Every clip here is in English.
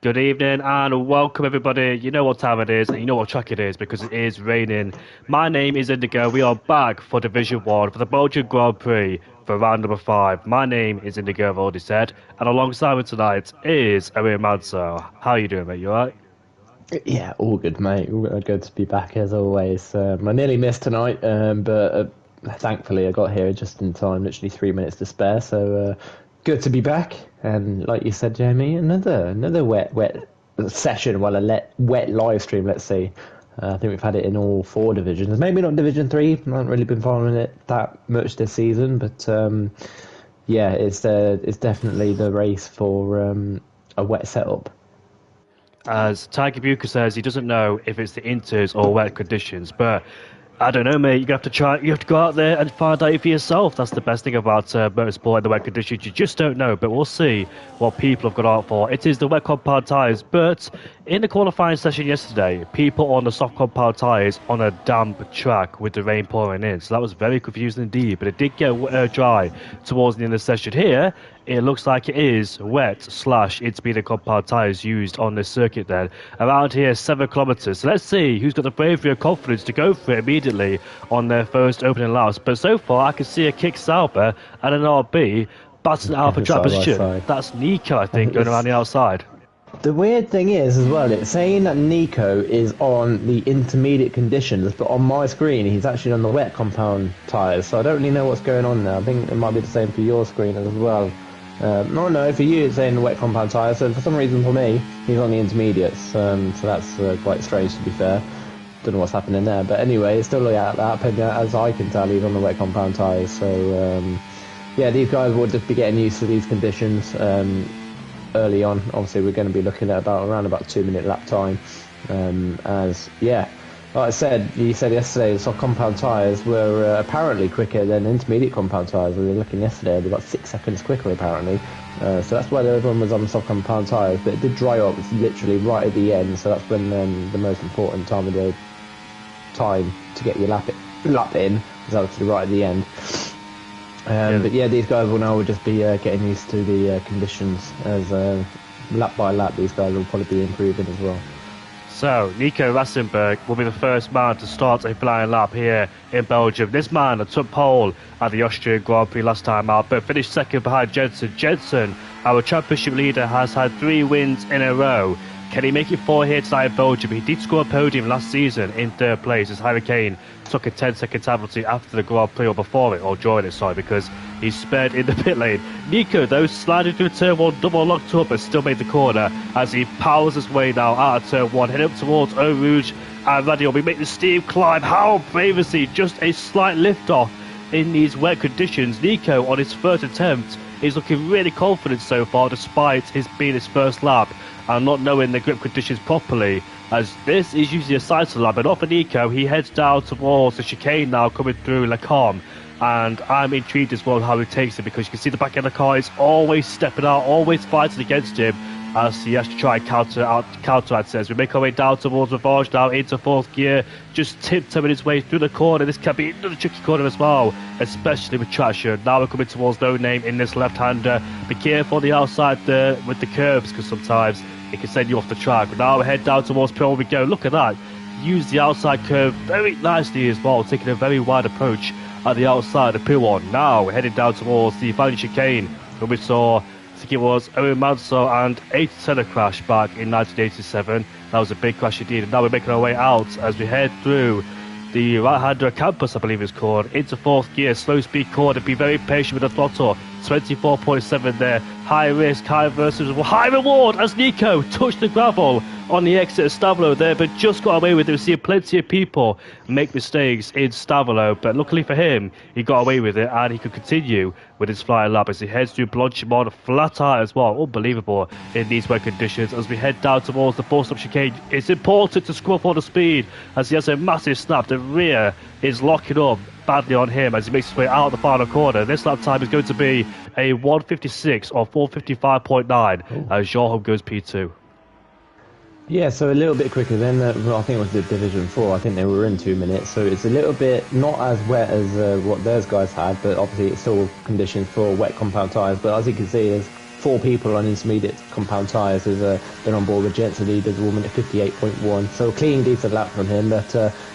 Good evening and welcome everybody. You know what time it is and you know what track it is because it is raining. My name is Indigo. We are back for Division 1 for the Belgian Grand Prix for round number 5. My name is Indigo, I've already said, and alongside me tonight is Owen Manso. How are you doing, mate? You alright? Yeah, all good, mate. Good to be back as always. I nearly missed tonight, but thankfully I got here just in time, literally 3 minutes to spare. So good to be back. And like you said, Jamie, another wet session. Well, wet live stream. Let's see. I think we've had it in all four divisions. Maybe not Division 3. I haven't really been following it that much this season, but yeah, it's definitely the race for a wet setup. As Tiger Bucher says, he doesn't know if it's the inters or wet conditions, but I don't know, mate. You have to try. You have to go out there and find out for yourself. That's the best thing about motorsport in the wet conditions. You just don't know, but we'll see what people have got out for. It is the wet compound tyres, but in the qualifying session yesterday, people on the soft compound tyres on a damp track with the rain pouring in. So that was very confusing indeed. But it did get dry towards the end of the session. Here, it looks like it is wet slash it's been a compound tyres used on this circuit then. Around here, 7 kilometres. So let's see who's got the bravery and confidence to go for it immediately on their first opening laps. But so far, I can see a Kick Sauber and an RB battling out for track Side by position. side. That's Nico, I think, going around the outside. The weird thing is, as well, it's saying that Nico is on the intermediate conditions, but on my screen he's actually on the wet compound tyres, so I don't really know what's going on there. I think it might be the same for your screen as well. No, for you it's saying the wet compound tyres, so for some reason for me, he's on the intermediates, so that's quite strange to be fair. Don't know what's happening there, but anyway, it's still like that, but as I can tell, he's on the wet compound tyres, so yeah, these guys will just be getting used to these conditions. Early on, obviously we're going to be looking at around about 2 minute lap time, as yeah, like I said, you said yesterday the soft compound tyres were apparently quicker than intermediate compound tyres. We were looking yesterday, they were about 6 seconds quicker apparently, so that's why everyone was on the soft compound tyres, but it did dry up literally right at the end, so that's when the most important time of the time to get your lap in is obviously right at the end. But yeah, these guys will just be getting used to the conditions as lap by lap these guys will probably be improving as well. So, Nico Rassenberg will be the first man to start a flying lap here in Belgium. This man took pole at the Austrian Grand Prix last time out, but finished second behind Jensen. Jensen, our championship leader, has had 3 wins in a row. Can he make it 4 here tonight in Belgium? He did score a podium last season in 3rd place as Harry Kane took a 10-second penalty after the Grand Prix, or before it, or during it, sorry, because he sped in the pit lane. Nico, though, sliding through turn 1, double locked up, but still made the corner as he powers his way now out of turn 1, heading up towards Eau Rouge and Radio. We make the steep climb. How brave is he? Just a slight lift off in these wet conditions. Nico, on his first attempt, is looking really confident so far, despite his being his first lap and not knowing the grip conditions properly, as this is usually a cycle lap. But not for Nico, he heads down towards the chicane now, coming through Le Combe, and I'm intrigued as well how he takes it, because you can see the back end of the car is always stepping out, always fighting against him, as he has to try and counteract as we make our way down towards Revenge now into 4th gear, just tiptoeing his way through the corner. This can be another tricky corner as well, especially with traction. Now we're coming towards No Name in this left-hander. Be careful on the outside there with the curves, because sometimes it can send you off the track. But now we head down towards Pill. We go, look at that, use the outside curve very nicely as well, taking a very wide approach at the outside of Pill. Now we're heading down towards the final chicane, where we saw, I think it was Owen Manso and 80 crash back in 1987. That was a big crash indeed. And now we're making our way out as we head through the right-hander campus, I believe it's called, into 4th gear, slow speed corner. Be very patient with the throttle. 24.7 there. High risk, high versus high reward as Nico touched the gravel on the exit of Stavolo there, but just got away with it. We've seen plenty of people make mistakes in Stavolo, but luckily for him, he got away with it and he could continue with his flying lap as he heads through Blanchimont, flat tire as well. Unbelievable in these wet conditions as we head down towards the 4-stop chicane. It's important to screw up all the speed as he has a massive snap. The rear is locking up badly on him as he makes his way out of the final corner. This lap time is going to be a 1:56 or 4:55.9 as Jean goes P2. Yeah, so a little bit quicker than I think it was the Division 4. I think they were in 2 minutes, so it's a little bit not as wet as what those guys had, but obviously it's still conditions for wet compound tyres. But as you can see, there's 4 people on intermediate compound tyres who've been on board with Jensen. He does 1 minute 58.1, so a clean, decent lap from him. But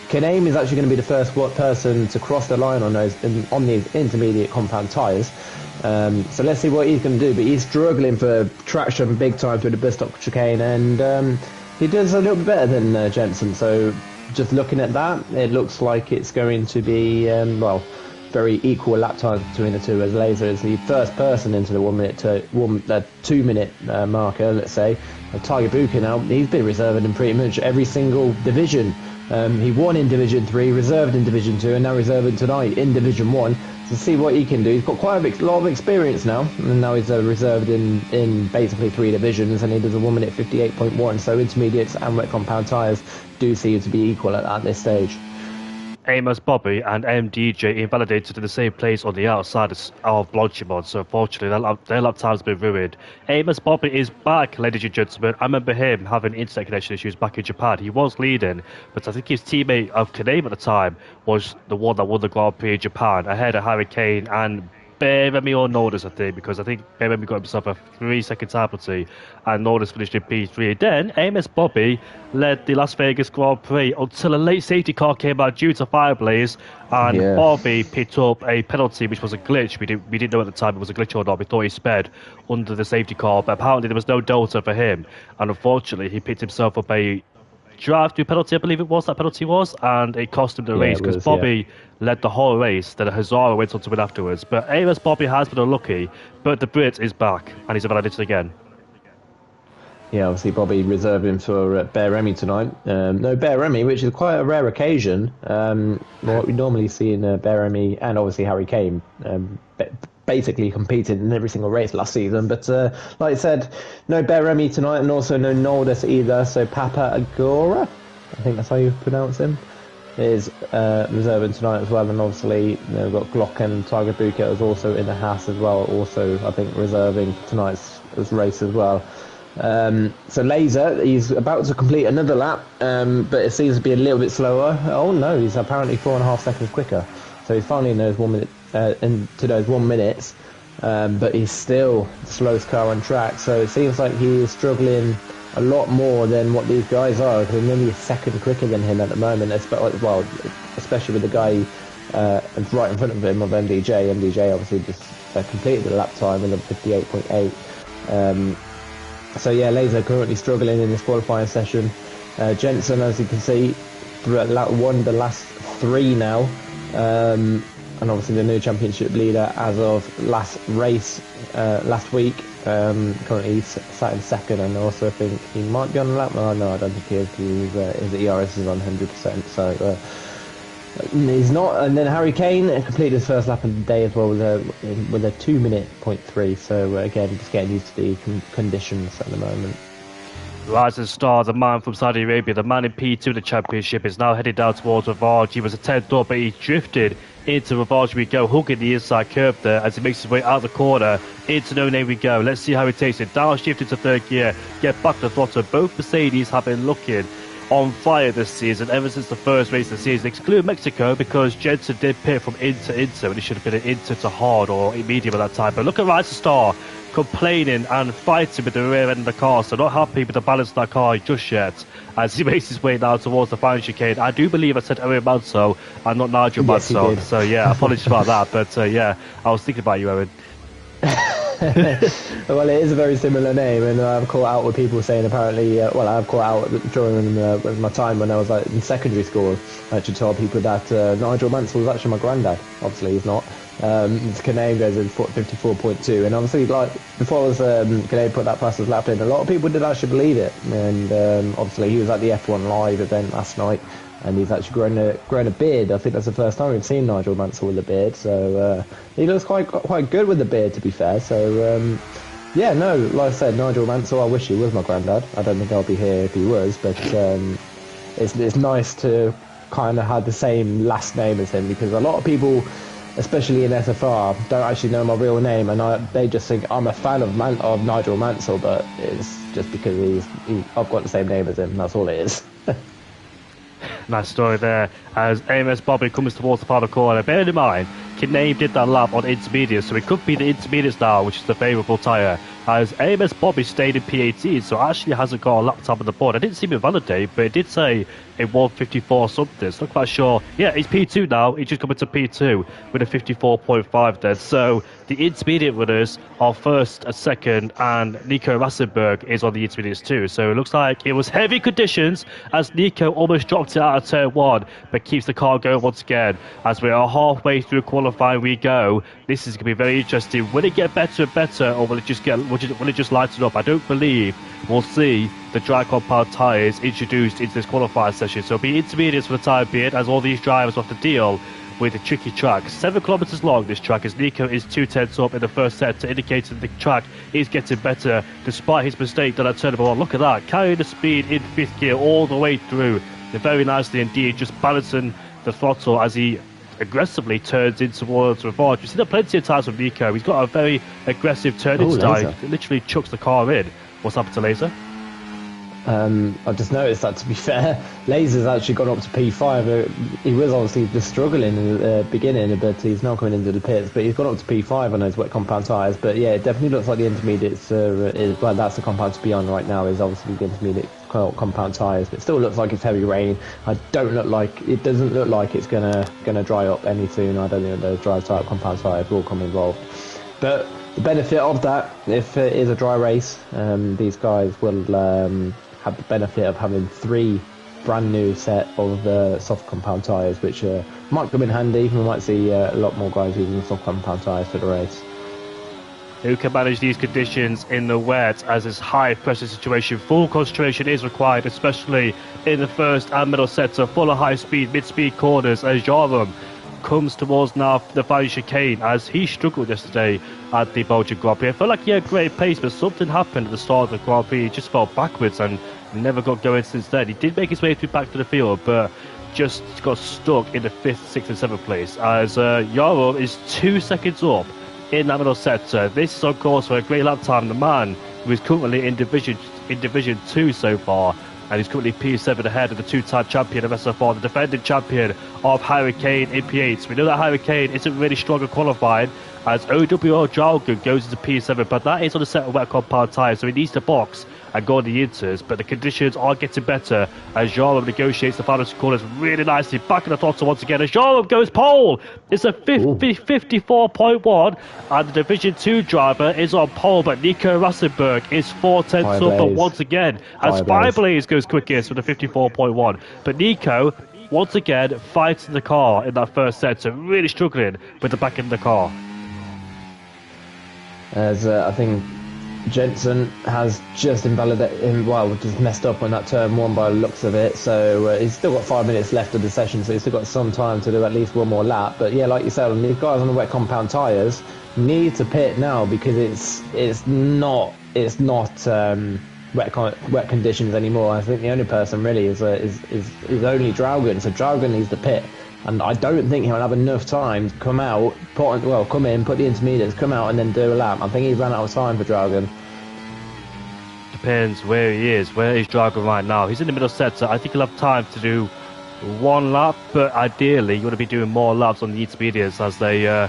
Kaname is actually going to be the first person to cross the line on these intermediate compound tyres. So let's see what he's going to do. But he's struggling for traction big time through the Bristol chicane, and he does a little bit better than Jensen. So just looking at that, it looks like it's going to be very equal lap time between the two, as Laser is the first person into the 2 minute marker, let's say. Tiger Bucha now, he's been reserved in pretty much every single division. He won in Division 3, reserved in Division 2, and now reserving tonight in Division 1 to see what he can do. He's got quite a lot of experience now, and now he's reserved in basically 3 divisions, and he does a 1 minute 58.1, so intermediates and wet compound tyres do seem to be equal at this stage. Amos Bobby and MDJ invalidated in the same place on the outside of Blanchimont, so unfortunately their lap time's been ruined. Amos Bobby is back, ladies and gentlemen. I remember him having internet connection issues back in Japan. He was leading, but I think his teammate of Kaname at the time was the one that won the Grand Prix in Japan, ahead of Harry Kane and Bear-Remy or Nordis, I think, because I think Bear-Remy got himself a 3-second time penalty and Nordis finished in P3. Then Amos Bobby led the Las Vegas Grand Prix until a late safety car came out due to fire blaze, and Bobby picked up a penalty which was a glitch. We didn't know at the time it was a glitch or not. We thought he sped under the safety car, but apparently there was no delta for him, and unfortunately he picked himself up a drive-through penalty, I believe it was, that penalty was, and it cost him the race because Bobby led the whole race, then Hazara went on to win afterwards. But Amos Bobby has been unlucky, but the Brit is back, and he's invalidated again. Yeah, obviously Bobby reserving for Bear-Remy tonight. No Bear-Remy, which is quite a rare occasion. What we normally see in Bear-Remy and obviously Harry Kane basically competed in every single race last season. But like I said, no Bear-Remy tonight, and also no Nordis either. So Papa Agora, I think that's how you pronounce him, is reserving tonight as well. And obviously we've got Glock and Tiger Bucha is also in the house as well, also I think reserving tonight's race as well. So Laser, he's about to complete another lap, but it seems to be a little bit slower. Oh no, he's apparently 4.5 seconds quicker. So he's finally in those 1 minute, into those 1 minutes, but he's still the slowest car on track. So it seems like he is struggling a lot more than what these guys are, because they're nearly a second quicker than him at the moment. Well, especially with the guy right in front of him, of MDJ. MDJ obviously just completed the lap time with a 58.8. So yeah, Laser currently struggling in this qualifying session. Jensen, as you can see, won the last 3 now, and obviously the new championship leader as of last race last week. Currently sat in second, and also I think he might be on the lap. No, I don't think he is. His ERS is on 100%. So he's not. And then Harry Kane completed his first lap of the day as well with a 2 minute 0.3. So again, just getting used to the conditions at the moment. Rising star, the man from Saudi Arabia, the man in P2 in the championship, is now headed down towards Ravage. He was a 10th up, but he drifted into Ravage. We go, hooking the inside curve there as he makes his way out the corner. Into No Name we go. Let's see how he takes it. Downshift into third gear, get back to the throttle. Both Mercedes have been looking on fire this season ever since the first race of the season, exclude Mexico, because Jensen did pit from Inter, and it should have been an Inter to hard or medium at that time. But look at Rising Star complaining and fighting with the rear end of the car, so not happy with the balance of that car just yet as he makes his way now towards the final chicane. I do believe I said Owen Manso and not Nigel Manso, so yeah, apologies about that, but yeah, I was thinking about you, Owen. Well, it is a very similar name, and I've caught out with people saying apparently, I've caught out during my time when I was in secondary school. I actually told people that Nigel Mansell was actually my granddad. Obviously he's not. His name goes in 54.2, and obviously, like before I was Canadian put that past his lap in, a lot of people did actually believe it, and obviously he was at the F1 Live event last night, and he's actually grown a beard. I think that's the first time we've seen Nigel Mansell with a beard, so he looks quite good with the beard, to be fair. So yeah, no, like I said, Nigel Mansell, I wish he was my granddad. I don't think I'll be here if he was, but it's nice to kind of have the same last name as him, because a lot of people, especially in SFR, don't actually know my real name, and they just think I'm a fan of Nigel Mansell, but it's just because I've got the same name as him. That's all it is. Nice story there. As Amos Bobby comes towards the final corner, bear in mind, Kinane did that lap on intermediate, so it could be the intermediates now, which is the favourable tyre. as AMS Bobby stayed in P18, so actually hasn't got a lap time on the board. I didn't see him validate, but it did say a 154 something, so not quite sure. Yeah, he's P2 now, he's just coming to P2 with a 54.5 then. So the intermediate runners are first and second, and Nico Rassenberg is on the intermediates too. So it looks like it was heavy conditions as Nico almost dropped it out of turn 1, but keeps the car going once again. As we are halfway through qualifying we go, this is going to be very interesting. Will it get better and better, or will it just lighten up? I don't believe we'll see the dry compound tyres introduced into this qualifying session. So it'll be intermediates for the time being, as all these drivers have to deal with a tricky track. 7 kilometers long this track, as Nico is 2/10 up in the first sector, indicating the track is getting better despite his mistake done at turn number 1. Look at that, carrying the speed in 5th gear all the way through. Very nicely indeed, just balancing the throttle as he aggressively turns in towards reverse. We've seen that plenty of times from Nico. He's got a very aggressive turning style. He literally chucks the car in. What's happened to Laser? I just noticed that, to be fair, Laser's actually gone up to P5. He was obviously just struggling in the beginning, but he's now coming into the pits. But he's gone up to P5 on those wet compound tyres. But yeah, it definitely looks like the intermediates well, that's the compound to be on right now, is obviously the intermediate compound tyres. But it still looks like it's heavy rain. It doesn't look like it's gonna dry up any soon. I don't think those dry type compound tyres will come involved. But the benefit of that, if it is a dry race, these guys will have the benefit of having 3 brand new set of soft compound tyres, which might come in handy. We might see a lot more guys using soft compound tyres for the race. Who can manage these conditions in the wet, as this high pressure situation? Full concentration is required, especially in the first and middle sector, full of high speed, mid-speed corners, as Jarum comes towards now the final chicane, as he struggled yesterday at the Belgian Grand Prix. I felt like he had great pace, but something happened at the start of the Grand Prix. He just fell backwards and never got going since then. He did make his way through back to the field, but just got stuck in the 5th, 6th and 7th place, as Yarov is 2 seconds up in that middle sector. This is on course for a great lap time. The man who is currently in Division 2 so far, and he's currently P7 ahead of the 2-time champion of SFR, the defending champion of Hurricane in P8. We know that Hurricane isn't really strong at qualifying, as OWO Jalgun goes into P7, but that is on a set of wet compound tyres, so he needs to box and go on the inters. But the conditions are getting better as Jarlum negotiates the final 2 corners really nicely, back in the throttle once again as Jarlum goes pole. It's a 54.1, and the Division 2 driver is on pole, but Nico Rassenberg is 4/10 up, but once again as Fireblaze goes quickest with a 54.1. But Nico once again fights the car in that first set, so really struggling with the back end of the car. As I think Jensen has just just messed up on that turn 1 by the looks of it. So he's still got 5 minutes left of the session, so he's still got some time to do at least one more lap. But yeah, like you said, these guys on the wet compound tyres need to pit now, because it's not wet conditions anymore. I think the only person really is only Draugen, so Draugen needs to pit. And I don't think he'll have enough time to come out, come in, put the intermediates, come out and then do a lap. I think he's run out of time for Dragon. Depends where he is. Where is Dragon right now? He's in the middle sector. I think he'll have time to do 1 lap, but ideally you want to be doing more laps on the intermediates, as they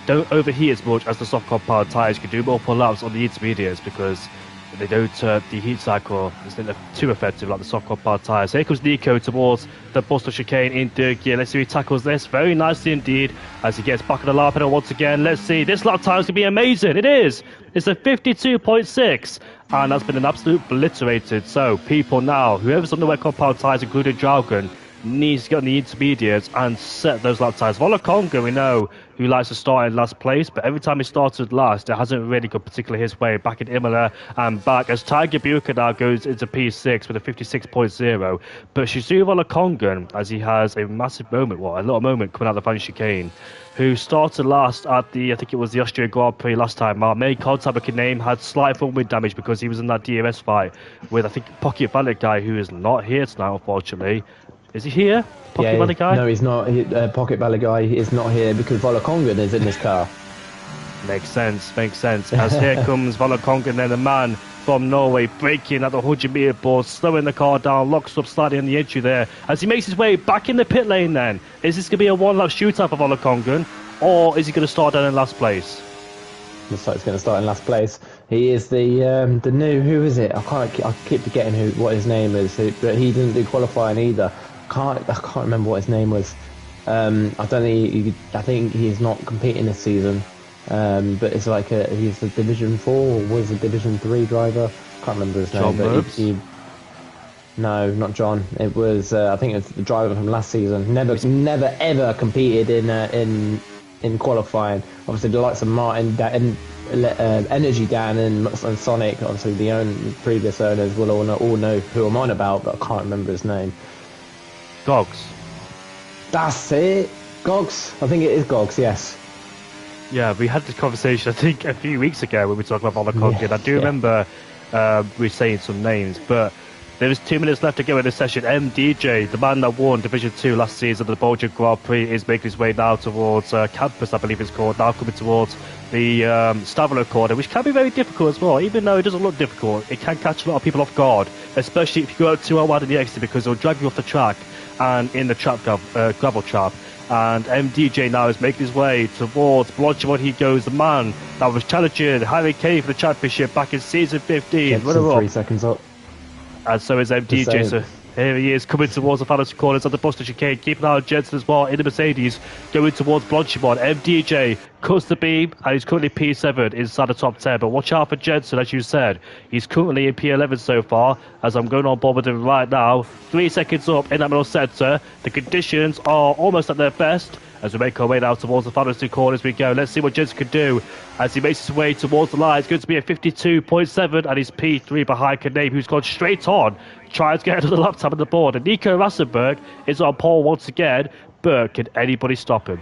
don't overheat as much as the soft compound tyres. You can do multiple laps on the intermediates because they don't, the heat cycle isn't too effective like the soft compound tyres. Here comes Nico towards the Buster chicane in 3rd gear. Let's see if he tackles this very nicely indeed as he gets back on the lap pedal once again. Let's see, this lap time is going to be amazing. It is. It's a 52.6, and that's been an absolute obliterated. So people now, whoever's on the wet compound tyres, including Dragon, needs to get on the intermediates and set those lap times. Volakonga, we know, who likes to start in last place, but every time he started last, it hasn't really gone particularly his way. Back in Imola and back as Tiger Buka now goes into P6 with a 56.0. But Shizu Volakonga, as he has a massive moment, a little moment coming out of the final chicane, who started last at I think it was the Austrian Grand Prix last time out, made contact with Kaname, had slight front wing damage because he was in that DRS fight with, I think, Pocket Valid guy, who is not here tonight, unfortunately. Is he here? Pocket Valley guy? No, he's not. Pocket Valley guy is not here because Volakongan is in his car. Makes sense. As here comes Volakongan, then the man from Norway braking at the 100-meter board, slowing the car down, locks up slightly on the entry there. As he makes his way back in the pit lane then, is this going to be a 1-lap shootout for Volakongan, or is he going to start down in last place? Looks like he's going to start in last place. He is the new, who is it? I keep forgetting what his name is. But he didn't do qualifying either. I can't remember what his name was. I don't think I think he's not competing this season. But it's like he's a Division 4 or was a Division 3 driver. Can't remember his name. But no, not John. It was I think it was the driver from last season. Never ever competed in qualifying. Obviously, the likes of Martin, Energy Dan, and Sonic. Obviously, the previous owners will all know who I'm on about, but I can't remember his name. Gogs. That's it. Gogs. I think it is Gogs. Yes. Yeah, we had this conversation, I think, a few weeks ago when we talked about Volocog, and I do remember we saying some names, but there was 2 minutes left to go in this session. MDJ, the man that won Division 2 last season of the Belgian Grand Prix, is making his way now towards Campus, I believe it's called, now coming towards the Stavro corner, which can be very difficult as well. Even though it doesn't look difficult, it can catch a lot of people off guard, especially if you go out too wide in the exit, because it'll drag you off the track and in the gravel trap. And MDJ now is making his way towards Blanchimont. He goes, the man that was challenging Harry Kane for the championship back in season 15. 3 seconds up. And so is MDJ. So here he is coming towards the final corners of the Buster chicane. Keep an eye on Jensen as well in the Mercedes going towards Blanchimont. MDJ cuts the beam and he's currently P7 inside the top 10. But watch out for Jensen, as you said. He's currently in P11 so far, as I'm going on board with him right now. 3 seconds up in that middle sector. The conditions are almost at their best as we make our way now towards the final 2 corners we go. Let's see what Jensen can do as he makes his way towards the line. It's going to be a 52.7 and he's P3 behind Knabe, who's gone straight on, trying to get another lap time on the board. And Nico Rassenberg is on pole once again, but can anybody stop him?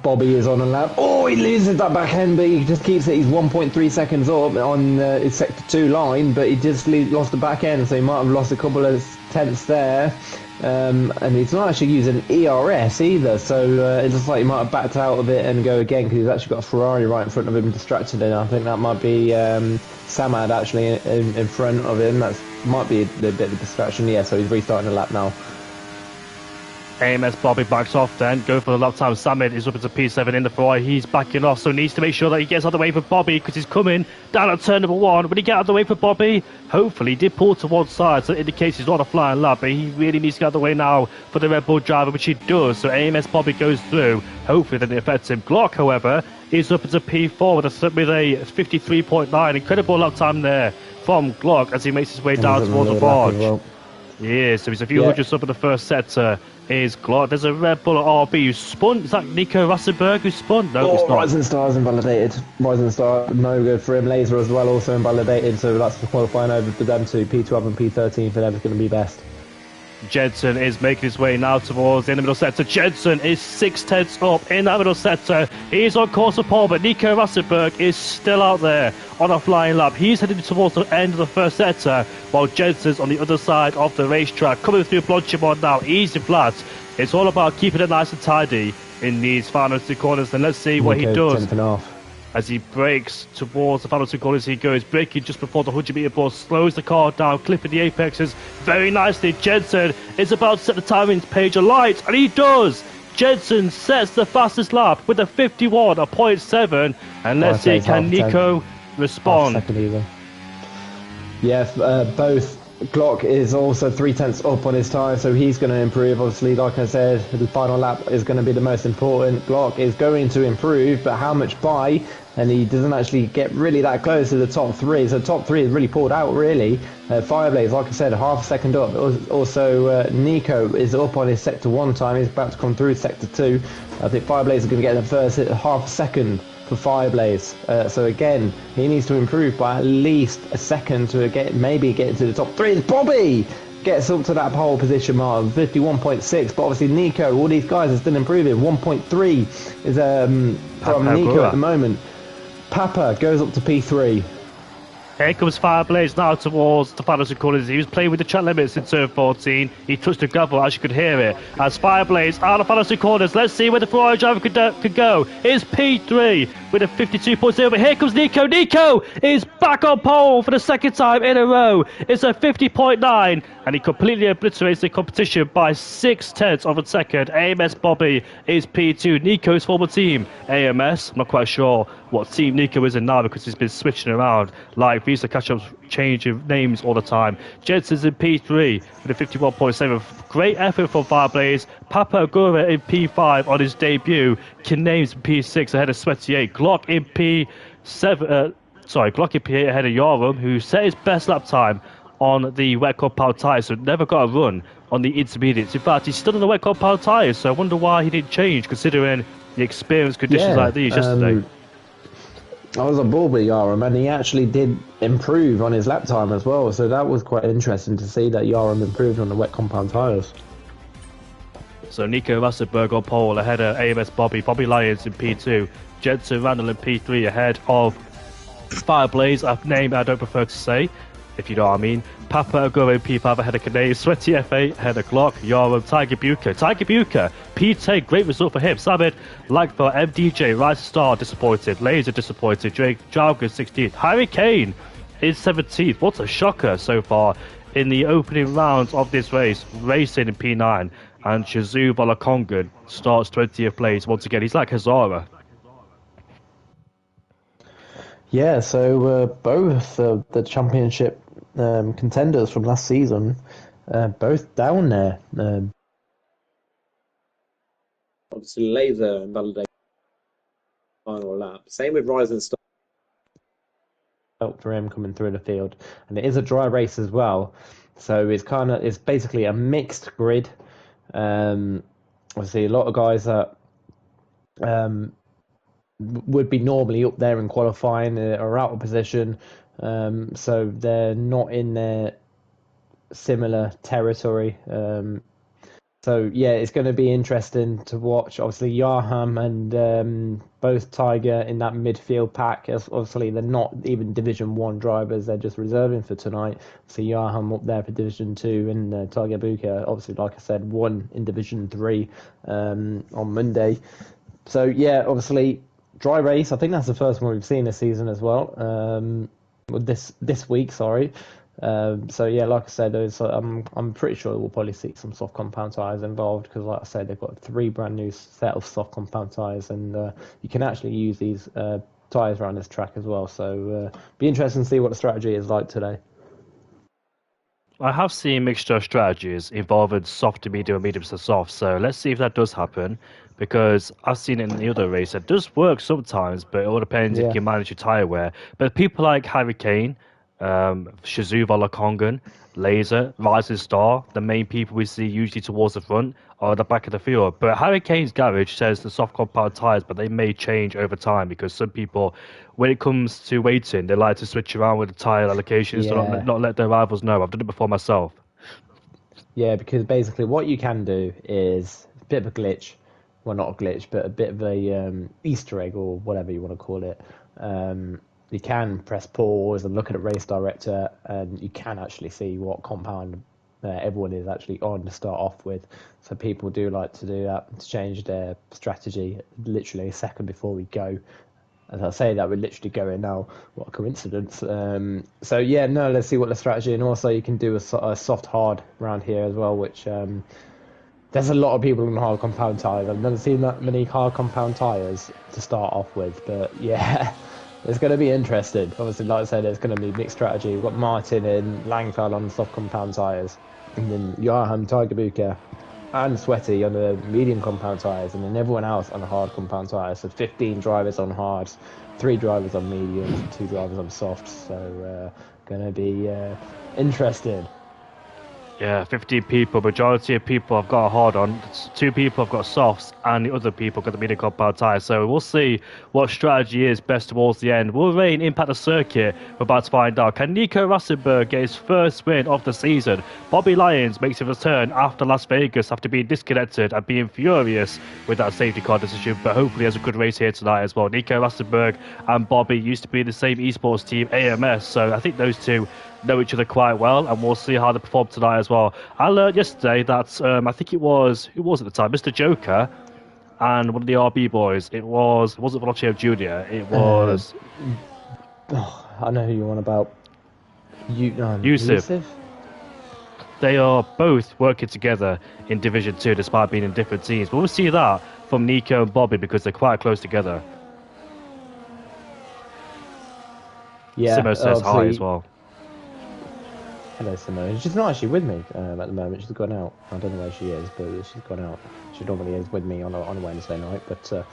Bobby is on a lap. Oh, he loses that back end, but he just keeps it. He's 1.3 seconds up on his sector 2 line, but he just lost the back end, so he might have lost a couple of tenths there. And he's not actually using ERS either, so it looks like he might have backed out of it and go again, because he's actually got a Ferrari right in front of him distracted, and I think that might be Samad actually in front of him. That might be a bit of a distraction. Yeah, so he's restarting the lap now. AMS Bobby backs off then, go for the lap time. Samid is up into P7 in the Ferrari. He's backing off, so needs to make sure that he gets out of the way for Bobby, because he's coming down at turn number 1. When he get out of the way for Bobby, hopefully he did pull to one side, so it indicates he's not a flying lap, but he really needs to get out of the way now for the Red Bull driver, which he does. So AMS Bobby goes through. Hopefully that it affects him. Glock, however, is up into P4 with a 53.9. Incredible lap time there from Glock as he makes his way down towards the board. Yeah, so he's a few hundreds up in the first sector. Is Glock. There's a Red Bull at RB who spun. Is that Nico Rassenberg who spun? No, it's not. Rising Star's invalidated. Rising Star, no good for him. Laser as well, also invalidated. So that's the qualifying over for them too. P12 and P13 for them is going to be best. Jensen is making his way now towards in the middle sector. Jensen is 6 tenths up in that middle sector. He's on course for pole, but Nico Rassenberg is still out there on a flying lap. He's heading towards the end of the first sector, while Jensen's on the other side of the racetrack. Coming through Blanchimont now, easy flat. It's all about keeping it nice and tidy in these final 2 corners. And let's see what he does. As he brakes towards the final 2 corners, he goes braking just before the 100-meter board, slows the car down, clipping the apexes very nicely. Jensen is about to set the timing page alight, and he does. Jensen sets the fastest lap with a 51.7, and let's see, can Nico respond? Yeah, both. Glock is also 3 tenths up on his tyre, so he's going to improve. Obviously, like I said, the final lap is going to be the most important. Glock is going to improve, but how much by? And he doesn't actually get really that close to the top 3. So top 3 is really pulled out, really. Fireblaze, like I said, half a second up. Also, Nico is up on his sector 1 time. He's about to come through sector 2. I think Fireblaze is going to get the first half a second for Fireblaze. So again, he needs to improve by at least a second to maybe get into the top 3. Bobby gets up to that pole position mark, 51.6. But obviously Nico, all these guys are still improving. 1.3 is from Nico at the moment. Papa goes up to P3. Here comes Fireblaze now towards the final 2 corners. He was playing with the track limits in turn 14. He touched the gravel, as you could hear it. As Fireblaze out of the final 2 corners. Let's see where the Ferrari driver could go. It's P3 with a 52.0. But here comes Nico. Nico is back on pole for the 2nd time in a row. It's a 50.9, and he completely obliterates the competition by 6 tenths of a second. AMS Bobby is P2. Nico's former team, AMS, I'm not quite sure what Team Nico is in now because he's been switching around. Like, Visa Catch-Up's changing names all the time. Jensen's in P3 with a 51.7. Great effort from Fireblaze. Papa Agura in P5 on his debut. Kinames in P6 ahead of Sweaty 8. Glock in P7. Glock in P8 ahead of Yoram, who set his best lap time on the wet compound tyres, so never got a run on the intermediates. In fact, he's still on the wet compound tyres, so I wonder why he didn't change, considering the experienced conditions like these yesterday. I was on board with Yoram, and he actually did improve on his lap time as well, so that was quite interesting to see that Yoram improved on the wet compound tyres. So Nico Rassenberg on pole ahead of AMS Bobby Lyons in P2, Jensen Randall in P3 ahead of Fireblaze, a name I don't prefer to say, if you know what I mean. Papa Aguro P5 ahead of Canadian, Sweaty F8 ahead of Glock, Yoram, Tiger Bucher, P10, great result for him. Sabit, Lagford, MDJ, Rise Star disappointed, Laser disappointed, Drake, Jalga 16th, Harry Kane is 17th. What a shocker so far in the opening rounds of this race, racing in P9, and Shazoo Volakongan starts 20th place once again. He's like Hazara. Yeah, so both the championship contenders from last season, both down there. Obviously, Laser and Validate final lap. Same with Rise and Star. For him coming through the field, and it is a dry race as well, so it's basically a mixed grid. Obviously, a lot of guys that would be normally up there in qualifying are out of position, so they're not in their similar territory. So yeah, it's going to be interesting to watch. Obviously, Yarham and both Tiger in that midfield pack. Obviously, they're not even Division 1 drivers. They're just reserving for tonight. So Yarham up there for Division 2 and Tiger Bucher, obviously, like I said, won in Division 3 on Monday. So yeah, obviously, dry race. I think that's the first one we've seen this season as well. This week, sorry. So yeah, like I said, I'm pretty sure we'll probably see some soft compound tyres involved because, like I said, they've got 3 brand new set of soft compound tyres, and you can actually use these tyres around this track as well. So be interesting to see what the strategy is like today. I have seen mixture of strategies involving soft to medium and medium to soft, so let's see if that does happen, because I've seen it in the other race. It does work sometimes, but it all depends if you can manage your tyre wear. But people like Harry Kane, Shazoo Volakongan, Laser, Rising Star, the main people we see usually towards the front or the back of the field. But Harry Kane's garage says the soft compound tyres, but they may change over time because some people, when it comes to waiting, they like to switch around with the tyre allocations to not let their rivals know. I've done it before myself. Yeah, because basically what you can do is a bit of a glitch. Well, not a glitch, but a bit of a Easter egg or whatever you want to call it. You can press pause and look at a race director, and you can actually see what compound everyone is actually on to start off with. So people do like to do that, to change their strategy literally a second before we go. As I say that, we're literally going now. What a coincidence. So yeah, no, let's see what the strategy, and also you can do a soft hard round here as well, which there's a lot of people on hard compound tyres. I've never seen that many hard compound tyres to start off with, but yeah. It's going to be interesting. Obviously, like I said, it's going to be mixed strategy. We've got Martin and Langfeld on the soft compound tyres, and then Johan, Tiger Bucher, and Sweaty on the medium compound tyres, and then everyone else on the hard compound tyres. So 15 drivers on hards, 3 drivers on mediums, and 2 drivers on softs. So going to be interesting. Yeah, 15 people. Majority of people have got a hard on. 2 people have got softs, and the other people got the medium compound tyre. So we'll see what strategy is best towards the end. Will rain impact the circuit? We're about to find out. Can Nico Rassenberg get his first win of the season? Bobby Lyons makes a return after Las Vegas after being disconnected and being furious with that safety car decision, but hopefully has a good race here tonight as well. Nico Rassenberg and Bobby used to be in the same esports team, AMS, so I think those two know each other quite well, and we'll see how they perform tonight as well. I learned yesterday that I think it was, who was at the time, Mr. Joker and one of the RB boys. It wasn't Velocio Jr. It was I know who you're on about. Yusuf. They are both working together in Division 2 despite being in different teams, but we'll see that from Nico and Bobby because they're quite close together. Yeah, Simo says hi obviously. as well. Hello, Simone. She's not actually with me at the moment. She's gone out. I don't know where she is, but she's gone out. She normally is with me on a Wednesday night, but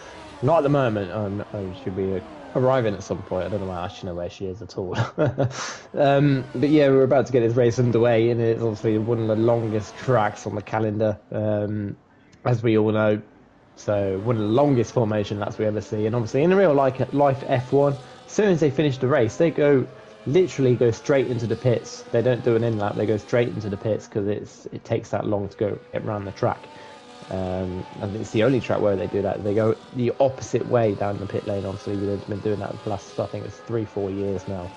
not at the moment. She'll be arriving at some point. I don't know. I actually know where she is at all. But yeah, we're about to get this race underway, and it's obviously one of the longest tracks on the calendar, as we all know. So one of the longest formation laps we ever see, and obviously in real life F1, as soon as they finish the race, they literally go straight into the pits. They don't do an in lap; they go straight into the pits because it takes that long to get around the track. And it's the only track where they do that. They go the opposite way down the pit lane. Obviously, we've been doing that for the last, I think it's 3-4 years now.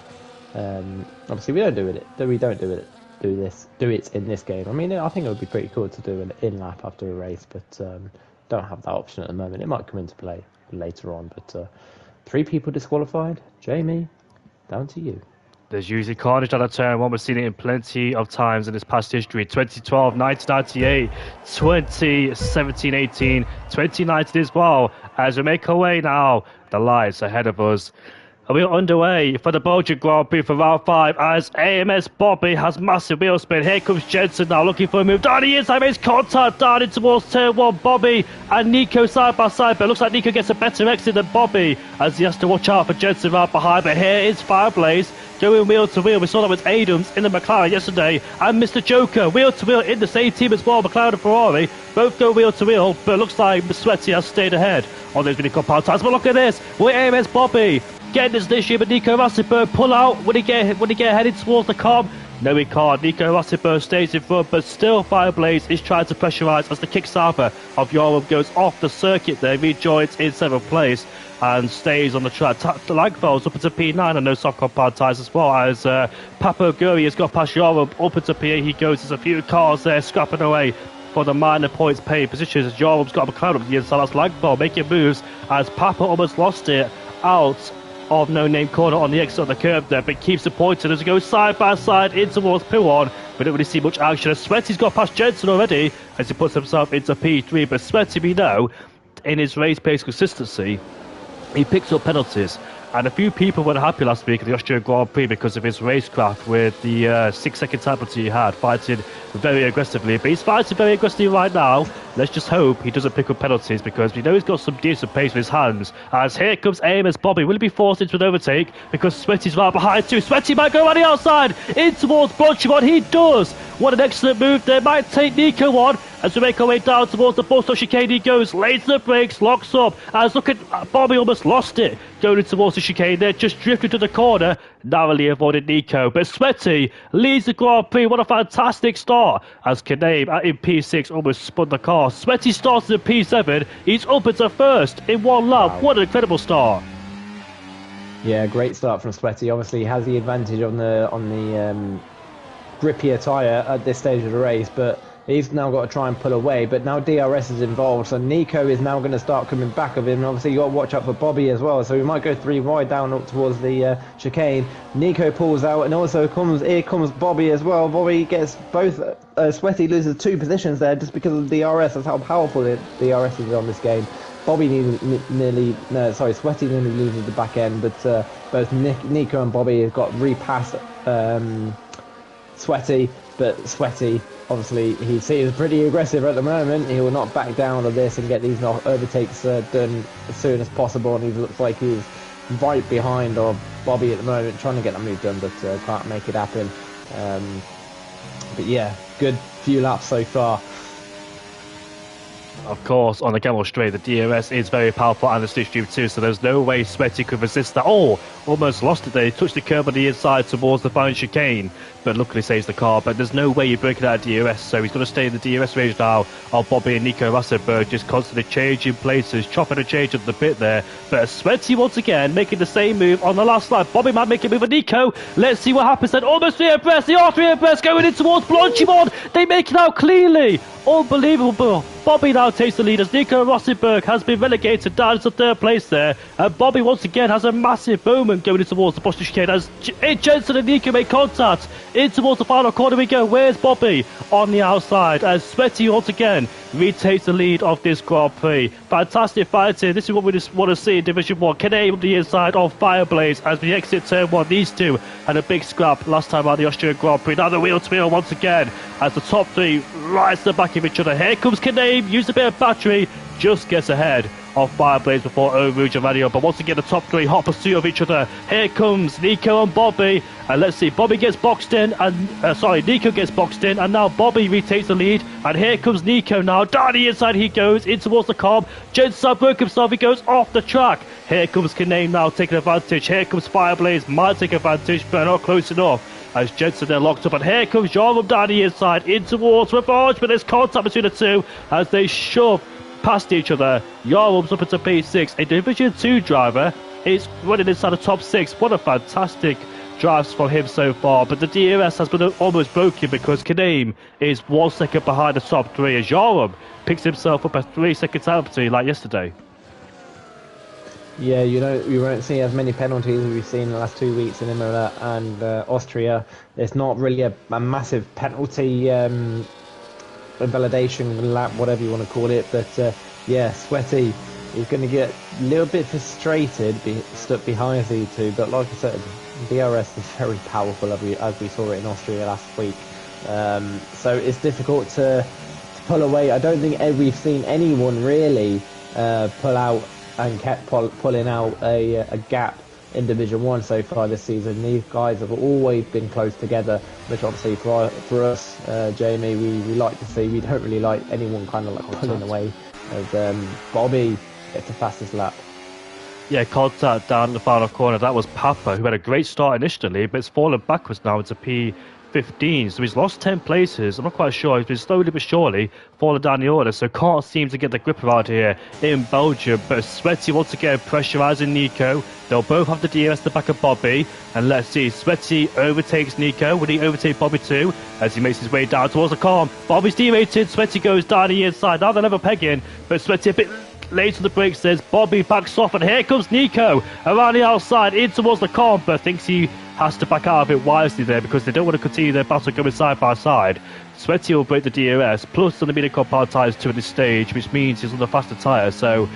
Obviously, we don't do it. We don't do it. Do it in this game. I mean, I think it would be pretty cool to do an in lap after a race, but don't have that option at the moment. It might come into play later on. But 3 people disqualified. Jamie, down to you. There's usually carnage on a turn one. We've seen it in plenty of times in this past history. 2012, 1998, 2017, 18, 2019 as well. As we make our way now, the lights ahead of us. And we're underway for the Belgian Grand Prix for round 5 as AMS Bobby has massive wheel spin. Here comes Jensen now looking for a move. Down the inside, makes contact down in towards turn 1. Bobby and Nico side by side, but it looks like Nico gets a better exit than Bobby as he has to watch out for Jensen right behind. But here is Fireblaze going wheel to wheel. We saw that with Adams in the McLaren yesterday, and Mr. Joker wheel to wheel in the same team as well. McLaren and Ferrari both go wheel to wheel, but it looks like Sweaty has stayed ahead on those mini compound tires. But look at this, with AMS Bobby getting this issue, but Nico Rosberg pull out when he get headed towards the car. No, he can't. Nico Rosberg stays in front, but still Fireblaze is trying to pressurise as the kickstarter of Europe goes off the circuit there, rejoins in 7th place and stays on the track. Langfeld's up into P9 and no soft compound tyres as well, as Papo Guri has got past Europe up into P8. He goes, there's a few cars there scrapping away for the minor points paid positions as Europe's got a McLaren up the inside. That's Langfeld making moves as Papo almost lost it out of no-name corner on the exit of the curve there, but keeps the pointer as it goes side by side in towards P1. We don't really see much action as Sweaty's got past Jensen already as he puts himself into P3, but Sweaty, we know, in his race pace consistency, he picks up penalties. And a few people weren't happy last week at the Austrian Grand Prix because of his racecraft with the 6-second time penalty he had, fighting very aggressively. But he's fighting very aggressively right now. Let's just hope he doesn't pick up penalties because we know he's got some decent pace with his hands. As here comes AMS Bobby. Will he be forced into an overtake? Because Sweaty's right behind too. Sweaty might go around the outside in towards Blanchimont. He does. What an excellent move there. Might take Nico on as we make our way down towards the bus stop chicane. He goes, lays the brakes, locks up. As look at Bobby almost lost it. Going towards the chicane there, just drifted to the corner. Narrowly avoided Nico. But Sweaty leads the Grand Prix. What a fantastic start. As Knabe in P6 almost spun the car. Sweaty starts in P7. He's up into first in one lap. Wow. What an incredible start. Yeah, great start from Sweaty. Obviously, he has the advantage on the grippier tyre at this stage of the race, but he's now got to try and pull away. But now DRS is involved, so Nico is now going to start coming back of him. And obviously, you got to watch out for Bobby as well. So he might go 3 wide down up towards the chicane. Nico pulls out, and also here comes Bobby as well. Bobby gets both. Sweaty loses 2 positions there just because of the DRS. That's how powerful the DRS is on this game. Sweaty nearly loses the back end, but both Nico and Bobby have got repassed Sweaty, but Sweaty, obviously, he seems pretty aggressive at the moment. He will not back down on this and get these overtakes done as soon as possible, and he looks like he's right behind Bobby at the moment, trying to get that move done, but can't make it happen. But yeah, good few laps so far. Of course, on the Camel Straight, the DRS is very powerful and the slipstream too, so there's no way Sweaty could resist that. Oh, almost lost it there. He touched the curb on the inside towards the final chicane, but luckily saves the car. But there's no way you break it out of DRS, so he's going to stay in the DRS range now of Bobby and Nico Rosberg, just constantly changing places, chopping and changing the bit there. But Sweaty once again making the same move on the last lap. Bobby might make a move on Nico. Let's see what happens then. Almost 3 abreast, the R3 abreast going in towards Blanchimont. They make it out cleanly. Unbelievable. Bobby now takes the lead as Nico Rosberg has been relegated down to 3rd place there. And Bobby once again has a massive moment going in towards the Boston chicane as Jensen and Nico make contact. In towards the final corner we go. Where's Bobby? On the outside as Sweaty once again retakes the lead of this Grand Prix. Fantastic fighting. This is what we just want to see in Division 1. Canadian on the inside of Fireblaze as we exit turn 1. These two had a big scrap last time at the Austrian Grand Prix. Now the wheel to wheel once again as the top three right to the back of each other. Here comes Canadian, used a bit of battery, just gets ahead of Fireblaze before Eau Rouge and Radio. But once again, the top three hot pursuit of each other. Here comes Nico and Bobby. And let's see, Bobby gets boxed in, and Nico gets boxed in, and now Bobby retakes the lead. And here comes Nico now. Down the inside he goes, in towards the cob. Jensen broke himself, he goes off the track. Here comes Kinane now taking advantage. Here comes Fireblaze, might take advantage, but not close enough. As Jensen they're locked up, and here comes Joram down the inside, in towards Revanche, but there's contact between the two as they shove past each other. Yarum's up into P6. A Division 2 driver is running inside the top 6. What a fantastic drives from him so far. But the DRS has been almost broken because Kaname is 1 second behind the top 3 as Yarum picks himself up at 3 seconds penalty like yesterday. Yeah, we won't see as many penalties as we've seen in the last 2 weeks in Imola and Austria. It's not really a massive penalty validation lap, whatever you want to call it, but yeah, Sweaty is going to get a little bit frustrated, stuck behind these two, but like I said, DRS is very powerful as we saw it in Austria last week, so it's difficult to pull away. I don't think we've seen anyone really pull out and kept pulling out a gap in Division 1 so far this season. These guys have always been close together, which obviously for us, Jamie, we like to see. We don't really like anyone kind of like pulling away, as Bobby gets the fastest lap. Yeah, contact down in the final corner. That was Papa, who had a great start initially, but it's fallen backwards now into P15. So he's lost 10 places. I'm not quite sure. He's been slowly but surely falling down the order, so can't seem to get the grip around here in Belgium. But Sweaty once again pressurising Nico. They'll both have the DRS at the back of Bobby. And let's see, Sweaty overtakes Nico. Will he overtake Bobby too? As he makes his way down towards the calm. Bobby's derated. Sweaty goes down the inside. Now they're never pegging, but Sweaty a bit late to the brakes, says Bobby backs off, and here comes Nico around the outside in towards the comp, but thinks he has to back out of it wisely there because they don't want to continue their battle going side by side. Sweaty will break the DRS, plus on the medium compound tyres too at this stage, which means he's on the faster tyre, so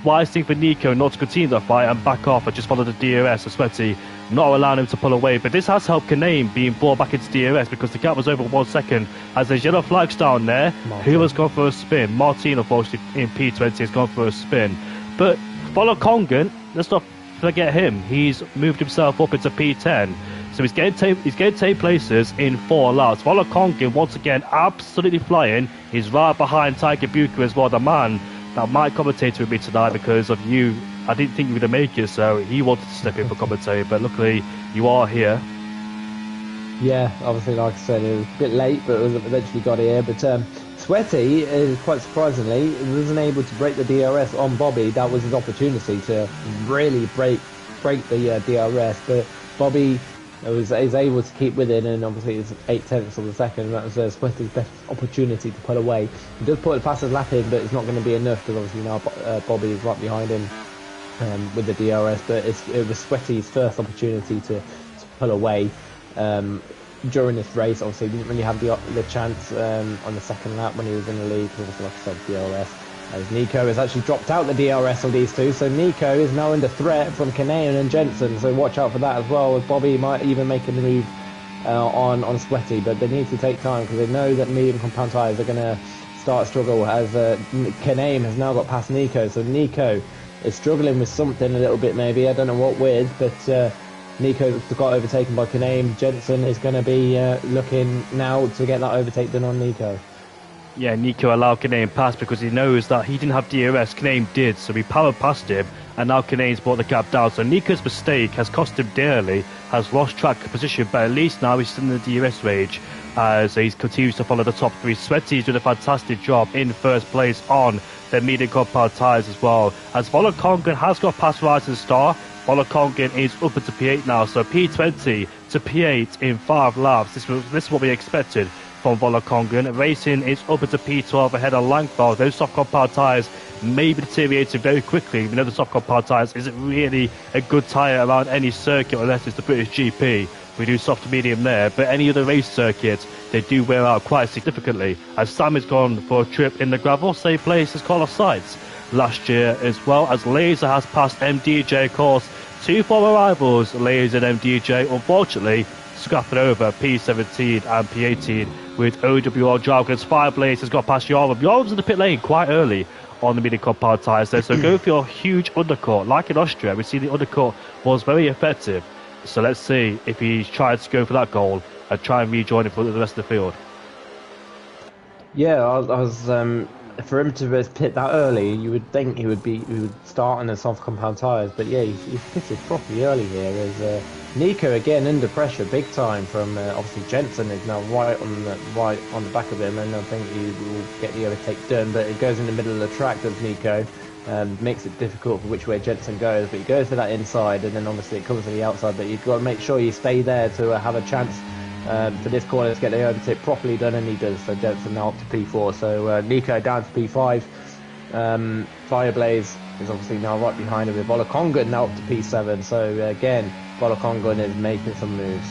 wise thing for Nico not to continue that fight and back off and just follow the DRS of Sweaty, not allowing him to pull away. But this has helped Kaname being brought back into DRS because the gap was over 1 second as there's yellow flags down there. Who has gone for a spin? Martin, unfortunately, in P20 has gone for a spin. But follow Kongan, let's not forget him. He's moved himself up into P10. So he's getting 10 places in 4 laps. Follow Kongan once again absolutely flying. He's right behind Tiger Bucher as well, the man that might commentate with me tonight because of you. I didn't think you were going to make it, so he wanted to step in for commentary, but luckily you are here. Yeah, obviously, like I said, it was a bit late, but it eventually got here. But Sweaty, quite surprisingly, wasn't able to break the DRS on Bobby. That was his opportunity to really break the DRS, but Bobby is able to keep with it, and obviously it's 8/10 of a second. That was Sweaty's best opportunity to pull away. He does put a fastest lap in, but it's not going to be enough because obviously now Bobby is right behind him with the DRS. But it was Sweaty's first opportunity to pull away during this race. Obviously, he didn't really have the chance on the second lap when he was in the lead because, like I said, DRS. As Nico has actually dropped out the DRS of these two, so Nico is now under threat from Kanane and Jensen, so watch out for that as well, as Bobby might even make a move on Sweaty, but they need to take time because they know that medium compound tyres are going to start struggle as Kanane has now got past Nico, so Nico is struggling with something a little bit maybe, I don't know what with, but Nico got overtaken by Kanane. Jensen is going to be looking now to get that overtake done on Nico. Yeah, Nico allowed Kanane pass because he knows that he didn't have DRS, Kanane did, so he powered past him, and now Kanane's brought the gap down. So Nico's mistake has cost him dearly, has lost track position, but at least now he's still in the DRS range as he continues to follow the top 3. Sweaty's doing a fantastic job in first place on the medium compound tyres as well. As Vola Kongan has got past Rising Star, Vola Kongan is up into P8 now, so P20 to P8 in 5 laps. This is what we expected from Vola Kongan. Racing is up into P12 ahead of Langfeld. Those soft compound tyres may be deteriorating very quickly. We know the soft compound tyres isn't really a good tyre around any circuit unless it's the British GP. We do soft to medium there, but any other race circuit, they do wear out quite significantly. As Sam has gone for a trip in the gravel, same place as Carlos Sainz last year, as well as Laser has passed MDJ. Of course, two former rivals, Laser and MDJ, unfortunately scrapping over P17 and P18 with OWR drive against Fireblaze has got past Yoram. Yoram's in the pit lane quite early on the medium compound tyres there, so go for your huge undercut. Like in Austria, we see the undercut was very effective. So let's see if he tries to go for that goal and try and rejoin in front of the rest of the field. Yeah, I was for him to pit that early, you would think he would start on the soft compound tyres, but yeah, he's pitted properly early here. There's Nico again under pressure, big time from obviously Jensen is now right on the back of him, and I think he will get the overtake done. But it goes in the middle of the track, does Nico, makes it difficult for which way Jensen goes. But he goes for that inside, and then obviously it comes to the outside. But you've got to make sure you stay there to have a chance. For this corner to get the overtake properly done, and he does. So Jensen now up to P4, so Nico down to P5. Fireblaze is obviously now right behind him with Volakongan now up to P7, so again Volakongan is making some moves.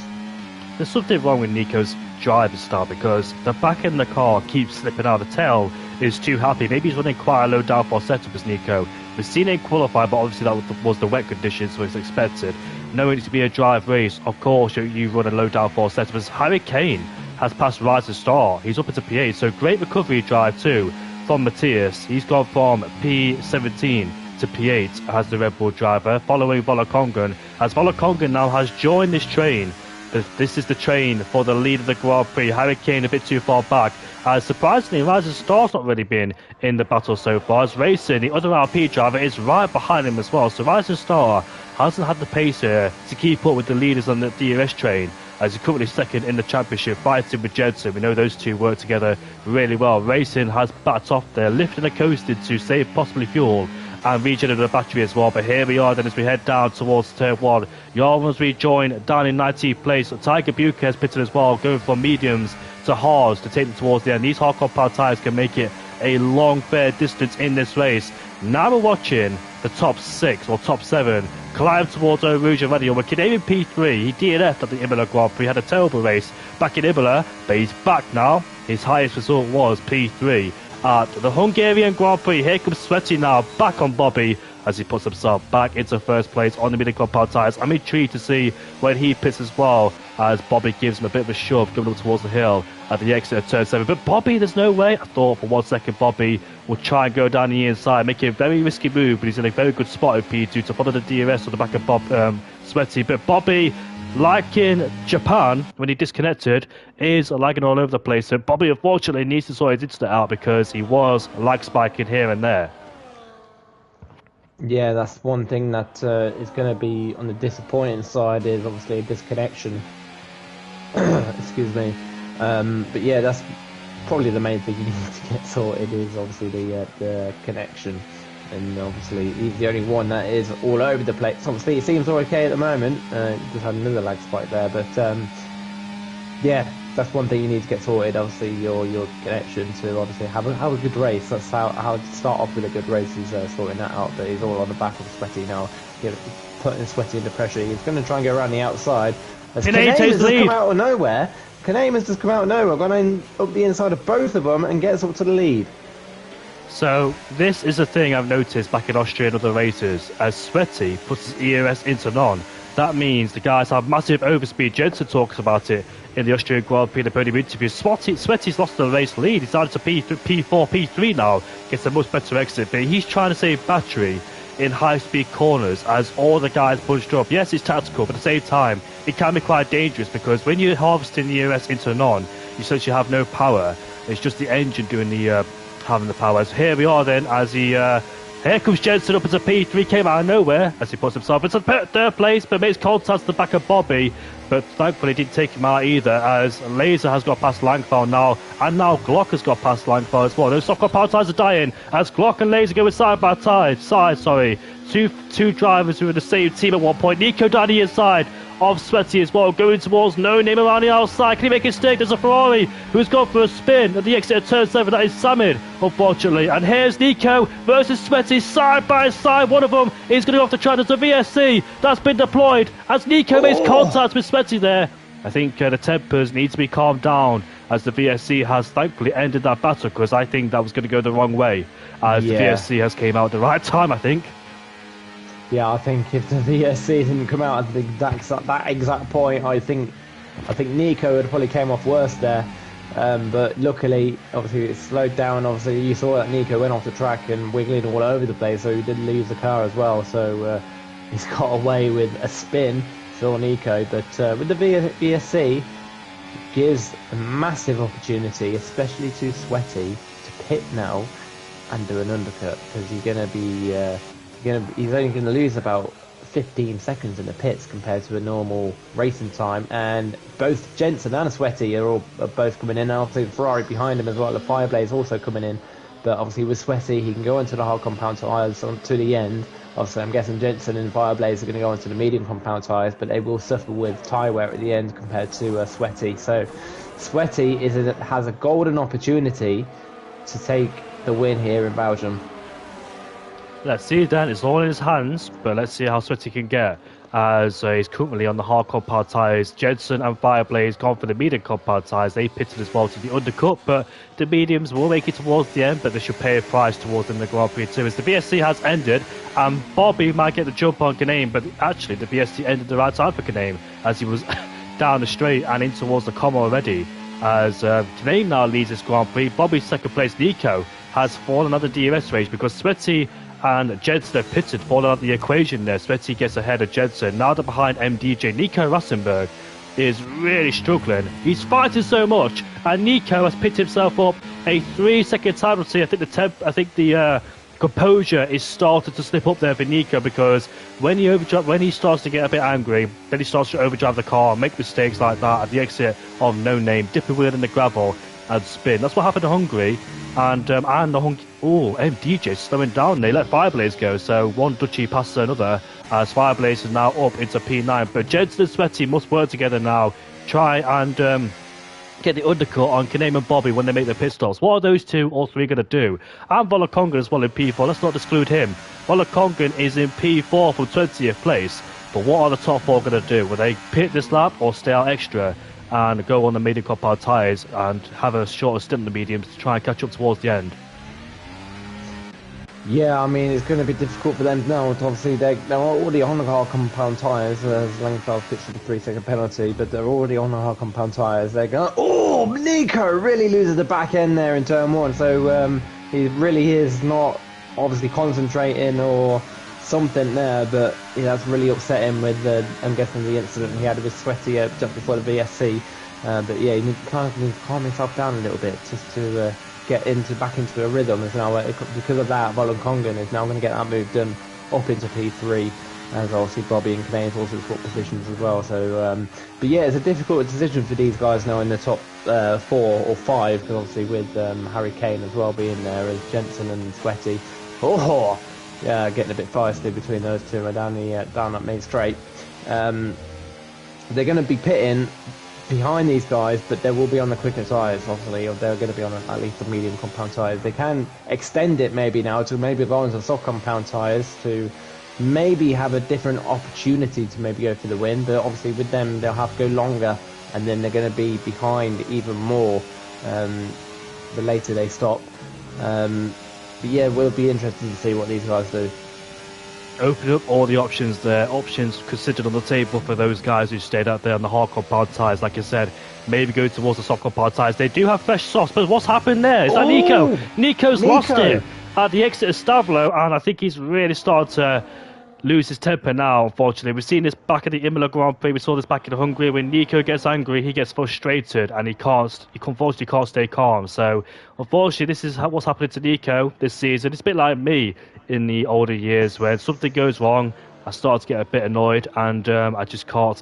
There's something wrong with Nico's driver style because the back end of the car keeps slipping out. The tail is too happy. Maybe he's running quite a low downforce setup as Nico. We've seen it qualify, but obviously that was the wet conditions, so it's expected. Knowing it to be a drive race, of course you run a low downforce setup. As Harry Kane has passed Rising Star, he's up into P8, so great recovery drive too from Matthias. He's gone from P17 to P8 as the Red Bull driver, following Volakongan, as Volakongan now has joined this train. This is the train for the lead of the Grand Prix. Harry Kane a bit too far back. Surprisingly, Rising Star's not really been in the battle so far, as Racing, the other RP driver, is right behind him as well. So Rising Star hasn't had the pace here to keep up with the leaders on the DRS train, as he's currently second in the championship, fighting with Jensen. We know those two work together really well. Racing has backed off there, lifting and coasted to save possibly fuel and regenerate the battery as well. But here we are then as we head down towards turn 1. Yarman's rejoined down in 19th place. Tiger Bucher has pitted as well, going from mediums to hards to take them towards the end. These hard compound tyres can make it a long fair distance in this race. Now we're watching the top 6 or top 7 climb towards Eau Rouge already. We're Canadian P3, he DNF'd at the Imola Grand Prix, had a terrible race back in Imola, but he's back now. His highest result was P3 at the Hungarian Grand Prix. Here comes Sweaty now, back on Bobby as he puts himself back into first place on the medium compound tyres. I'm intrigued to see when he pits as well, as Bobby gives him a bit of a shove going up towards the hill at the exit of turn 7. But Bobby, there's no way. I thought for 1 second Bobby will try and go down the inside, making a very risky move, but he's in a very good spot of P2 to follow the DRS on the back of Sweaty. But Bobby, like in Japan when he disconnected, is lagging all over the place. So Bobby unfortunately needs to sort his internet out because he was lag spiking here and there. Yeah, that's one thing that is going to be on the disappointing side, is obviously a disconnection. Excuse me. But yeah, that's probably the main thing you need to get sorted, is obviously the connection. And obviously he's the only one that is all over the place. Obviously it seems okay at the moment. Just had another lag spike there, but yeah, that's one thing you need to get sorted. Obviously your connection to obviously have a good race. That's how to start off with a good race, is sorting that out. But he's all on the back of Sweaty now, putting Sweaty under pressure. He's going to try and go around the outside. Kanema's just come out of nowhere. Kanema's just come out of nowhere, gone in up the inside of both of them and gets up to the lead. So this is a thing I've noticed back in Austria and other races. As Sweaty puts his ERS into non, that means the guys have massive overspeed. Jensen talks about it in the Austrian Grand Prix, the podium interview. Sweaty's lost the race lead. He's down to P4, P3 now. Gets a much better exit, but he's trying to save battery in high-speed corners as all the guys bunched up. Yes, it's tactical, but at the same time, it can be quite dangerous because when you're harvesting the ERS into non, you essentially have no power. It's just the engine doing the having the power. So here we are then, as he here comes Jensen up as a P3, came out of nowhere as he puts himself into third place, but makes contact to the back of Bobby, but thankfully didn't take him out either, as Laser has got past Langfeld now, and now Glock has got past Langfeld as well. Those soft compound tyres are dying as Glock and Laser go side by side. Two drivers who were the same team at one point. Nico down the inside of Sweaty as well, going towards No Name around the outside. Can he make a mistake? There's a Ferrari who's gone for a spin at the exit of turn 7. That is Samid, unfortunately. And here's Nico versus Sweaty side by side. One of them is going to go off the track. There's a VSC that's been deployed as Nico makes contact with Sweaty there. I think the tempers need to be calmed down as the VSC has thankfully ended that battle, because I think that was going to go the wrong way, as the VSC has came out at the right time, I think. Yeah, I think if the VSC didn't come out at that exact point, I think Nico would probably came off worse there. But luckily, obviously, it slowed down. Obviously, you saw that Nico went off the track and wiggling all over the place, so he did lose the car as well. So he's got away with a spin, for Nico. But with the VSC, gives a massive opportunity, especially to Sweaty, to pit now and do an undercut, because he's going to be he's only going to lose about 15 seconds in the pits compared to a normal racing time. And both Jensen and Sweaty are both coming in. Obviously, the Ferrari behind him as well. The Fireblaze also coming in. But obviously with Sweaty, he can go into the hard compound tyres to the end. Obviously, I'm guessing Jensen and Fireblaze are going to go into the medium compound tyres, but they will suffer with tyre wear at the end compared to Sweaty. So Sweaty has a golden opportunity to take the win here in Belgium. Let's see then, it's all in his hands, but let's see how Sweaty can get, as he's currently on the hard compound tyres. Jensen and Fireblaze gone for the medium compound tyres. They pitted as well to the undercut, but the mediums will make it towards the end, but they should pay a price towards them in the Grand Prix too, as the VSC has ended, and Bobby might get the jump on Kaname, but actually the VSC ended the right time for Kaname, as he was down the straight and in towards the comma already, as Kaname now leads this Grand Prix. Bobby's second place, Nico, has fallen out the DRS race because Sweaty and Jensen have pitted, fallen out the equation there. Sweaty gets ahead of Jensen. Now they're behind MDJ. Nico Rassenberg is really struggling. He's fighting so much, and Nico has picked himself up a 3-second time penalty. I think the composure is starting to slip up there for Nico, because when he starts to get a bit angry, then he starts to overdrive the car, make mistakes like that at the exit of No Name, dip a wheel in the gravel and spin. That's what happened to Hungary. And the MDJ slowing down. They let Fireblaze go, so one Dutchie passes another, as Fireblaze is now up into P9. But Jensen and Sweaty must work together now, try and get the undercut on Kaname and Bobby when they make their pit stops. What are those two or three going to do? And Volokongan as well in P4. Let's not exclude him. Volokongan is in P4 from 20th place. But what are the top four going to do? Will they pit this lap or stay out extra and go on the medium compound tyres and have a shorter stint in the mediums to try and catch up towards the end? Yeah, I mean, it's going to be difficult for them now. Obviously, they're already on the hard compound tyres, as Langfeld pitched for the 3-second penalty, but they're already on the hard compound tyres. They're going, oh, Nico really loses the back end there in turn one, so he really is not obviously concentrating or something there, but that's really upset him with, I'm guessing, the incident he had with Sweaty just before the VSC. But yeah, he kind of needs to calm himself down a little bit just to get back into a rhythm. Is now because of that, Volokongan is now going to get that move done up into P3, as obviously Bobby and Kanane also swap positions as well. So, but yeah, it's a difficult decision for these guys now in the top 4 or 5, because obviously with Harry Kane as well being there, as Jensen and Sweaty. Oh, yeah, getting a bit feisty between those two down that main straight. They're going to be pitting behind these guys, but they will be on the quicker tyres, obviously, or they're going to be on at least the medium compound tyres. They can extend it maybe now to maybe go into soft compound tyres to maybe have a different opportunity to maybe go for the win, but obviously with them they'll have to go longer, and then they're going to be behind even more the later they stop. But yeah, we'll be interested to see what these guys do. Open up all the options there, options considered on the table for those guys who stayed out there on the hard compound tyres. Like I said, maybe go towards the soft compound tyres. They do have fresh softs, but what's happened there? Is that Nico? Nico's lost it at the exit of Stavlo, and I think he's really started to lose his temper now, unfortunately. We've seen this back at the Imola Grand Prix, we saw this back in Hungary. When Nico gets angry, he gets frustrated, and he unfortunately can't stay calm. So unfortunately, this is what's happening to Nico this season. It's a bit like me in the older years, when something goes wrong, I start to get a bit annoyed, and I just can't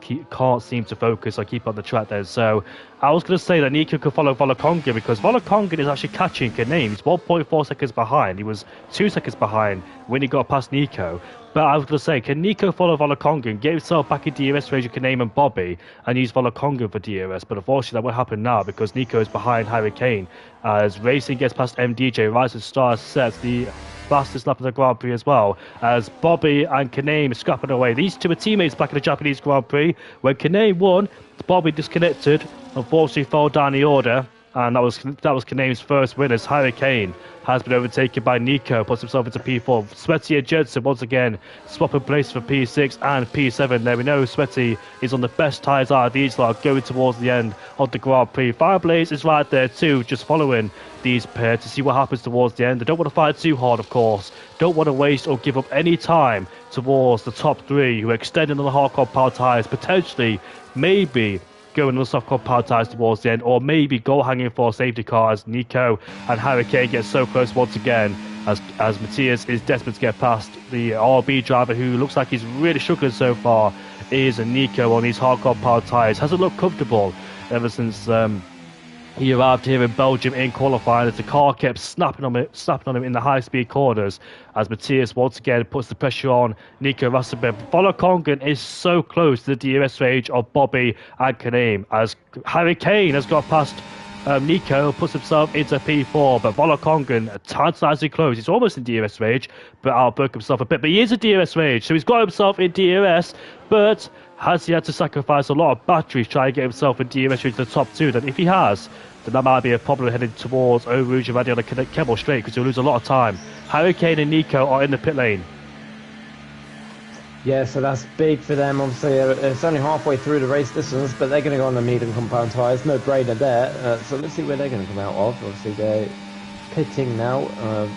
seem to focus or keep on the track there. So I was going to say that Nico could follow Volokongan, because Volokongan is actually catching Kaname. He's 1.4 seconds behind. He was 2 seconds behind when he got past Nico. But I was going to say, can Nico follow Volokongan, get himself back in DRS range with Kaname and Bobby, and use Volokongan for DRS? But unfortunately, that won't happen now because Nico is behind Harry Kane. As Racing gets past MDJ, Rising Star sets the fastest lap of the Grand Prix as well. As Bobby and Kaname scrapping away. These two are teammates back in the Japanese Grand Prix. When Kaname won, Bobby disconnected, unfortunately fell down the order. And that was Kaname's first win as Harry Kane has been overtaken by Nico, puts himself into P4. Sweaty and Jensen once again swapping place for P6 and P7. There we know Sweaty is on the best tyres out of these lot going towards the end of the Grand Prix. Fireblaze is right there too, just following these pairs to see what happens towards the end. They don't want to fight too hard, of course. Don't want to waste or give up any time towards the top three who are extending on the hardcore power tyres, potentially, maybe going on the soft core power tyres towards the end, or maybe goal hanging for a safety car as Nico and Harry Kane get so close once again as Matthias is desperate to get past the RB driver who looks like he's really struggling so far is Nico on these hardcore power tyres. Hasn't looked comfortable ever since he arrived here in Belgium in qualifying as the car kept snapping on him in the high-speed corners as Matthias once again puts the pressure on Nico Rosberg. Volokongan is so close to the DRS range of Bobby and Kaname as Harry Kane has got past Nico, puts himself into P4, but Volokongan tantalizingly close. He's almost in DRS range, but outbroke himself a bit. But he is in DRS range, so he's got himself in DRS, but has he had to sacrifice a lot of batteries trying to get himself in DRS range to the top two? Then if he has, then that might be a problem heading towards Eau Rouge already on the Kemmel Straight because he'll lose a lot of time. Harry Kane and Nico are in the pit lane. Yeah, so that's big for them. Obviously, it's only halfway through the race distance, but they're going to go on the medium compound tyres. No brainer there. So let's see where they're going to come out of. Obviously, they're pitting now.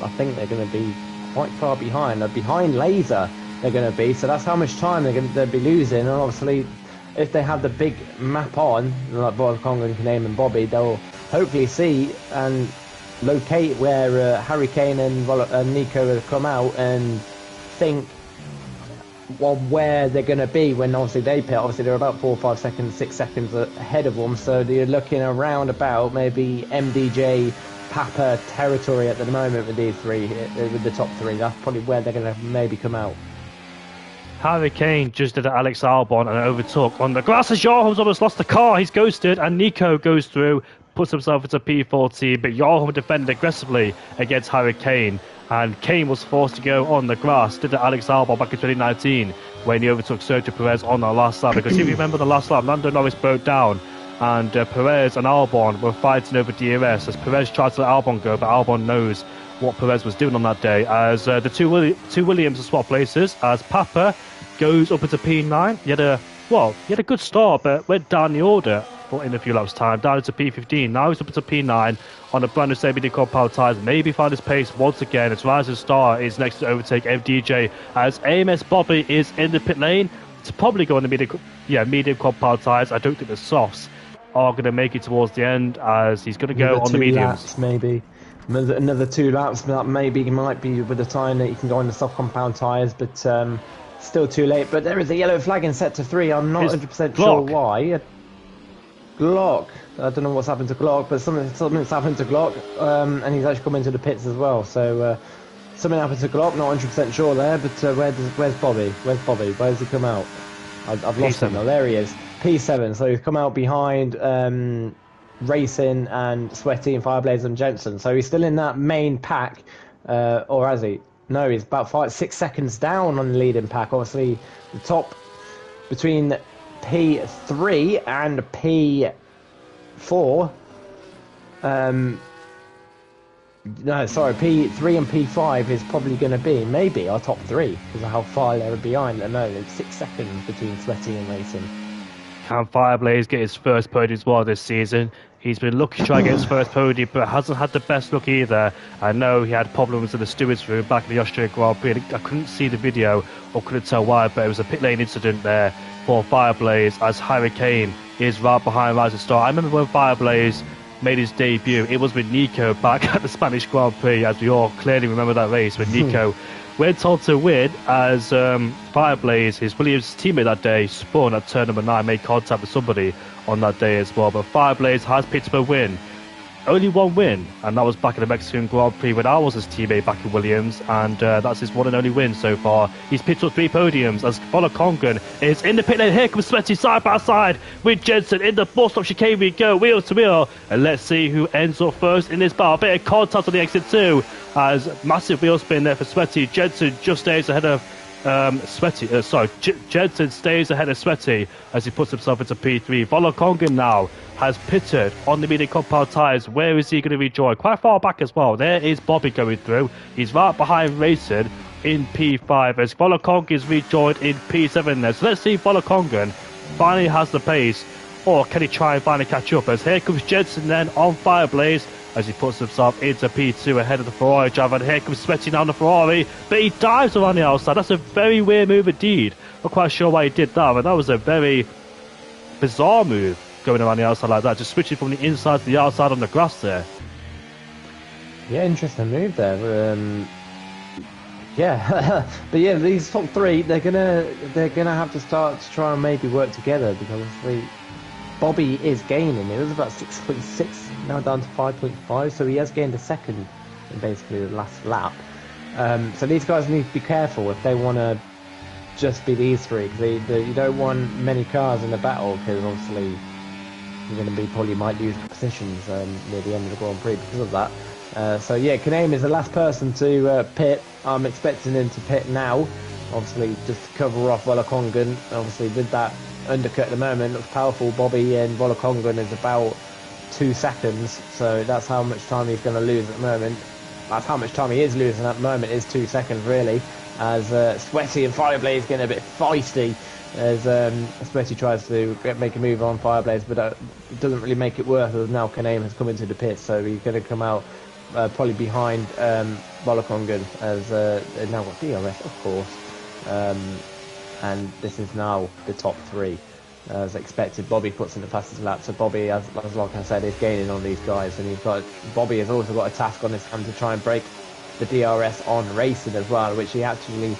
I think they're going to be quite far behind. They're behind Laser, they're going to be. So that's how much time they'll be losing. And obviously, if they have the big map on, like Volokongan, Kaname and Bobby, they'll hopefully see and locate where Harry Kane and Nico have come out and think where they're going to be when obviously they pit. Obviously they're about 4, 5 seconds, 6 seconds ahead of them, so they're looking around about maybe MDJ, Papa territory at the moment with these three, with the top three. That's probably where they're going to maybe come out. Harry Kane just did Alex Albon and overtook on the grass as Joachim's almost lost the car. He's ghosted and Nico goes through, puts himself into P14, but Joachim defended aggressively against Harry Kane. And Kane was forced to go on the grass, did Alex Albon back in 2019 when he overtook Sergio Perez on the last lap. Because if you remember the last lap, Lando Norris broke down and Perez and Albon were fighting over DRS as Perez tried to let Albon go, but Albon knows what Perez was doing on that day as the two Williams swap places as Papa goes up into P9. He had a good start, but went down the order in a few laps time, down into P15. Now he's up into P9 on a brand new semi power tyres. Maybe find his pace once again. As Rising Star is next to overtake MDJ as AMS Bobby is in the pit lane. It's probably going to medium quad power tyres. I don't think the softs are going to make it towards the end as he's going to go on the mediums. Laps, maybe another 2 laps, but maybe might be with the time that you can go on the soft compound tyres, but still too late. But there is a yellow flag in sector 3. I'm not 100% sure why. Glock. I don't know what's happened to Glock, but something's happened to Glock, and he's actually come into the pits as well. So something happened to Glock. Not 100% sure there, but where's Bobby? Where's Bobby? Where does he come out? I've lost him now. There he is. P7. So he's come out behind Racing and Sweaty and Fireblaze and Jensen. So he's still in that main pack, or has he? No, he's about 5-6 seconds down on the leading pack. Obviously, the top between P3 and P4 no, sorry, P3 and P5 is probably going to be maybe our top 3 because of how far they're behind. I know it's 6 seconds between Sweaty and Racing. Can Fireblaze get his first podium as well this season? He's been lucky to try and get his first podium, but hasn't had the best look either. I know he had problems in the stewards room back in the Austrian Grand Prix. I couldn't see the video or couldn't tell why, but it was a pit lane incident there for Fireblaze as Harry Kane is right behind Rising Star. I remember when Fireblaze made his debut, it was with Nico back at the Spanish Grand Prix, as we all clearly remember that race when Nico went on to win as Fireblaze, his Williams teammate that day, spun at turn number 9, made contact with somebody on that day as well. But Fireblaze has picked up a win only one win, and that was back in the Mexican Grand Prix when I was his teammate back in Williams, and that's his one and only win so far. He's picked up 3 podiums as Volokongan is in the pit lane. Here comes Sweaty side by side with Jensen in the four-stop chicane. We go wheel to wheel, and let's see who ends up first in this battle. A bit of contact on the exit too, as massive wheel spin there for Sweaty. Jensen just stays ahead of Jensen stays ahead of Sweaty as he puts himself into P3. Volokongan now has pitted on the medium compound tyres. Where is he going to rejoin? Quite far back as well. There is Bobby going through. He's right behind Racing in P5 as Volokongan is rejoined in P7 there. So let's see if Volokongan finally has the pace, or can he try and finally catch up? As here comes Jensen then on Fireblaze as he puts himself into P2 ahead of the Ferrari driver. And here comes Sweaty now on the Ferrari, but he dives around the outside. That's a very weird move indeed. Not quite sure why he did that, but that was a very bizarre move, going around the outside like that, just switching from the inside to the outside on the grass there. Yeah, interesting move there. Yeah, but yeah, these top 3, they're gonna have to start to try and maybe work together, because obviously Bobby is gaining. It was about 6.6, now down to 5.5, so he has gained a second in basically the last lap. So these guys need to be careful if they want to just be these 3, because you don't want many cars in the battle, because obviously you're going to be probably might lose positions near the end of the Grand Prix because of that. So yeah, Kaname is the last person to pit. I'm expecting him to pit now, obviously just to cover off Volokongan. Obviously with that undercut at the moment, looks powerful. Bobby and Volokongan is about 2 seconds, so that's how much time he's going to lose at the moment. That's how much time he is losing at the moment, is 2 seconds really, as Sweaty and Fireblaze getting a bit feisty as Sweaty tries to make a move on Fireblaze, but it doesn't really make it worth it, as now Kaname has come into the pit, so he's going to come out probably behind Volokongan, as they've now got DRS of course, and this is now the top 3 as expected. Bobby puts in the fastest lap, so Bobby, as like I said, is gaining on these guys, and Bobby has also got a task on his hand to try and break the DRS on Racing as well, which he actually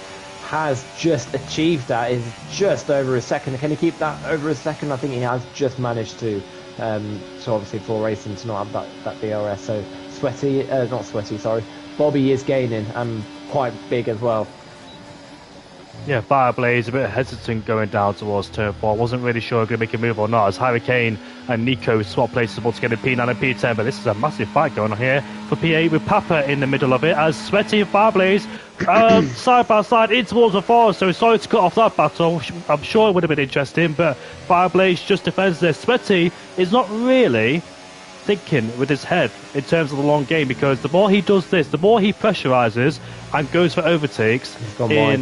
has just achieved. That is just over a second. Can he keep that over a second? I think he has just managed to. So obviously for Racing to not have that DRS, so Bobby is gaining, and quite big as well. Yeah, Fireblaze a bit hesitant going down towards turn 4. Wasn't really sure if going to make a move or not, as Hurricane and Nico swap places to get a P9 and P10, but this is a massive fight going on here for P8 with Papa in the middle of it, as Sweaty and Fireblaze side by side in towards the forest. So sorry to cut off that battle. I'm sure it would have been interesting, but Fireblaze just defends this. Sweaty is not really thinking with his head in terms of the long game, because the more he does this, the more he pressurizes and goes for overtakes in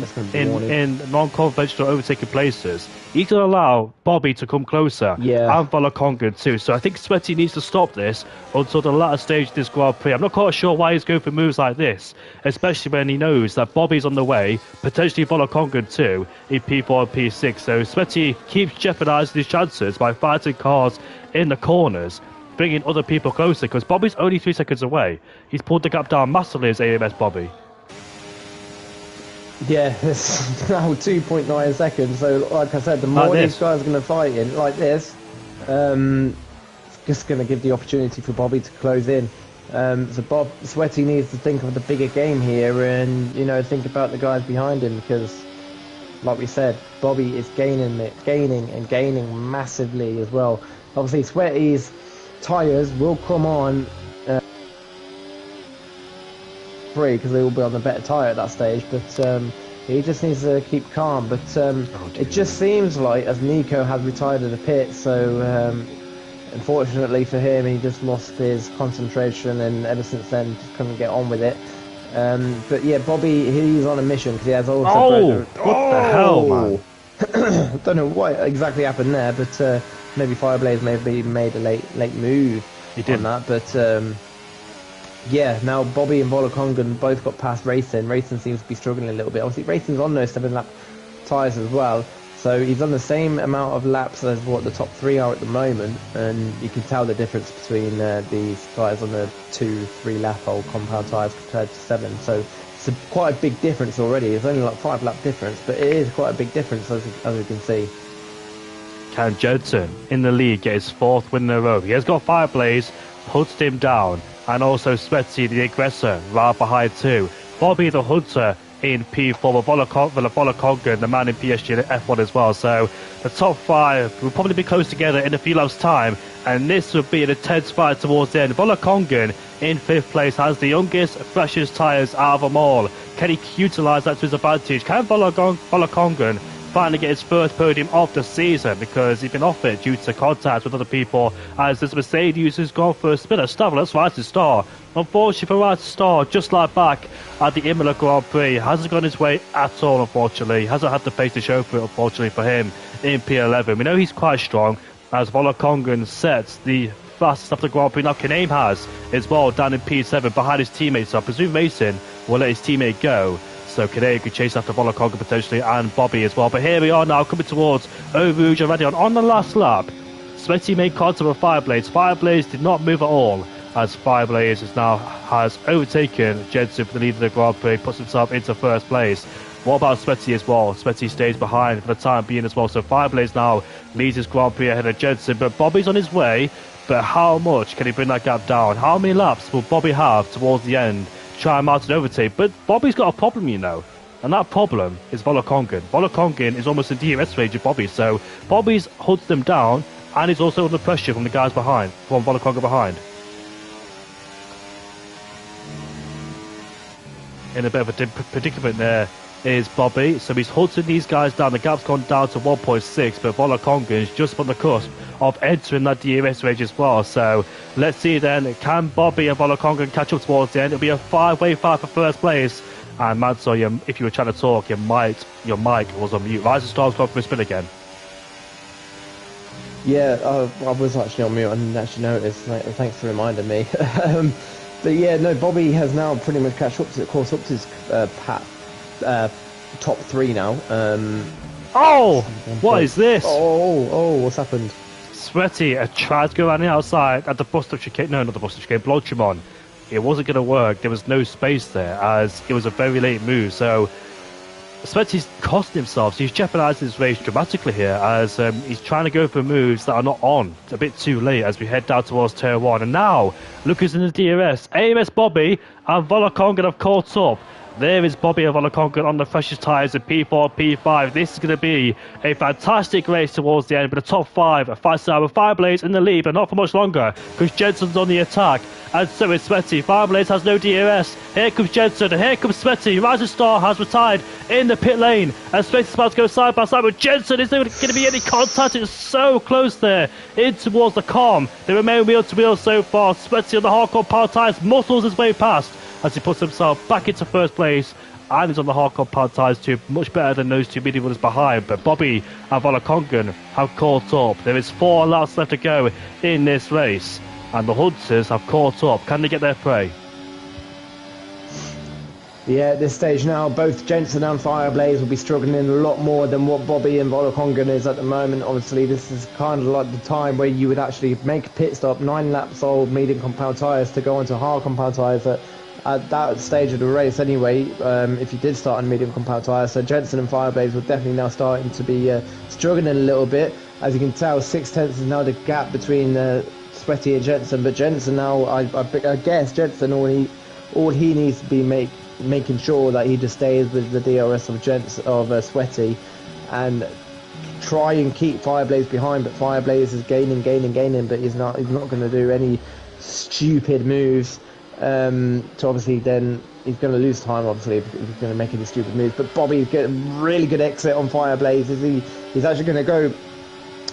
non-conventional overtaking places. He's going to allow Bobby to come closer, and Volokongan too. So I think Sweaty needs to stop this until the latter stage of this Grand Prix. I'm not quite sure why he's going for moves like this, especially when he knows that Bobby's on the way, potentially Volokongan too, in P4 and P6. So Sweaty keeps jeopardizing his chances by fighting cars in the corners, bringing other people closer, because Bobby's only 3 seconds away. He's pulled the gap down massively as AMS Bobby. Yeah, it's now 2.9 seconds, so like I said, the more these guys are going to fight in like this, it's just going to give the opportunity for Bobby to close in. So Sweaty needs to think of the bigger game here, and think about the guys behind him, because like we said, Bobby is gaining massively as well. Obviously Sweaty's tyres will come on free, because they will be on the better tyre at that stage, but he just needs to keep calm. But it just seems like, as Nico has retired at the pit, so unfortunately for him, he just lost his concentration, and ever since then just couldn't get on with it. But yeah, Bobby, he's on a mission, because he has also what the hell, man? I don't know what exactly happened there, but maybe Fireblaze maybe made a late move on that, but yeah, now Bobby and Volokongan both got past Racing. Racing seems to be struggling a little bit. Obviously Racing's on those 7-lap tyres as well, so he's on the same amount of laps as what the top 3 are at the moment, and you can tell the difference between these tyres on the 2-3 lap old compound tyres compared to 7. So it's quite a big difference already. It's only like 5-lap difference, but it is quite a big difference, as you can see. Can Jensen in the lead get his 4th win in a row? He has got Fireblaze puts him down. And also Sveti, the aggressor, right behind too. Bobby the Hunter in P4, Volokongan, the man in PSG in F1 as well. So the top 5 will probably be close together in a few laps' time, and this would be an intense fight towards the end. Volokongan in 5th place has the youngest, freshest tyres out of them all. Can he utilise that to his advantage? Can Volokongan finally get his first podium of the season, because he's been off it due to contact with other people, as this Mercedes has gone for a spin at Stavel. That's right to start. Unfortunately for right to start, just like back at the Imola Grand Prix, hasn't gone his way at all, unfortunately. Hasn't had to face the chauffeur, unfortunately, for him in P11. We know he's quite strong, as Volokongan sets the fastest after the Grand Prix. Now Kaname has as well down in P7 behind his teammates, so I presume Mason will let his teammate go. So Kaname could chase after Volokongan potentially, and Bobby as well. But here we are now coming towards Eau Rouge already on the last lap. Sveti made contact with Fireblaze. Fireblaze did not move at all, as Fireblaze has overtaken Jensen for the lead of the Grand Prix, puts himself into 1st place. What about Sveti as well? Sveti stays behind for the time being as well. So Fireblaze now leads his Grand Prix ahead of Jensen, but Bobby's on his way. But how much can he bring that gap down? How many laps will Bobby have towards the end? Try and mount an overtake, but Bobby's got a problem, you know, and that problem is Volokongan. Volokongan is almost in DRS range of Bobby, so Bobby's hunts them down, and he's also under pressure from the guys behind, from Volokongan behind. In a bit of a predicament there is Bobby, so he's hunting these guys down. The gap's gone down to 1.6, but Volokongan's just on the cusp of entering that DRS range as well. So let's see then, can Bobby and Volokongan catch up towards the end? It'll be a 5-way fight for 1st place. And Manso, if you were trying to talk, your mic was on mute. Rise and Star's gone for a spin again. Yeah, I was actually on mute. I didn't actually notice. Thanks for reminding me. But yeah, no, Bobby has now pretty much caught up to his top 3 now. What is this? What's happened? Sveti tried to go around the outside at the bus stop chicane. No, not the bus stop chicane, Blodgemon. It wasn't going to work. There was no space there, as it was a very late move. So Sveti's costing himself. So he's jeopardising his race dramatically here, as he's trying to go for moves that are not on. It's a bit too late as we head down towards Turn 1. And now, look who's in the DRS. AMS Bobby and Volokongan have caught up. There is Bobby and Volokongan on the freshest tyres of P4, P5. This is going to be a fantastic race towards the end, but the top 5 are with Fireblaze in the lead, but not for much longer, because Jensen's on the attack, and so is Sveti. Fireblaze has no DRS. Here comes Jensen, and here comes Sveti. Rising Star has retired in the pit lane, and Sveti's about to go side by side with Jensen. Is there going to be any contact? It's so close there, in towards the calm. They remain wheel to wheel so far. Sveti on the hardcore power tyres muscles his way past, as he puts himself back into 1st place, and he's on the hardcore power tyres too, much better than those 2 medium runners behind. But Bobby and Volokongan have caught up. There is 4 laps left to go in this race, and the Hunters have caught up. Can they get their prey? Yeah, at this stage now, both Jensen and Fireblaze will be struggling a lot more than what Bobby and Volokongan is at the moment. Obviously, this is kind of like the time where you would actually make a pit stop, 9 laps old, medium compound tyres, to go into hard compound tyres at that stage of the race anyway, if you did start on medium compound tyres. So Jensen and Fireblaze were definitely now starting to be struggling a little bit. As you can tell, 6/10 is now the gap between Sveti and Jensen, but Jensen now, I guess Jensen, all he needs to be making sure that he just stays with the DRS of Sveti, and try and keep Fireblaze behind. But Fireblaze is gaining, but he's not going to do any stupid moves. So obviously then he's going to lose time, obviously, if he's going to make any stupid moves. But Bobby's getting a really good exit on Fireblaze. He's actually going to go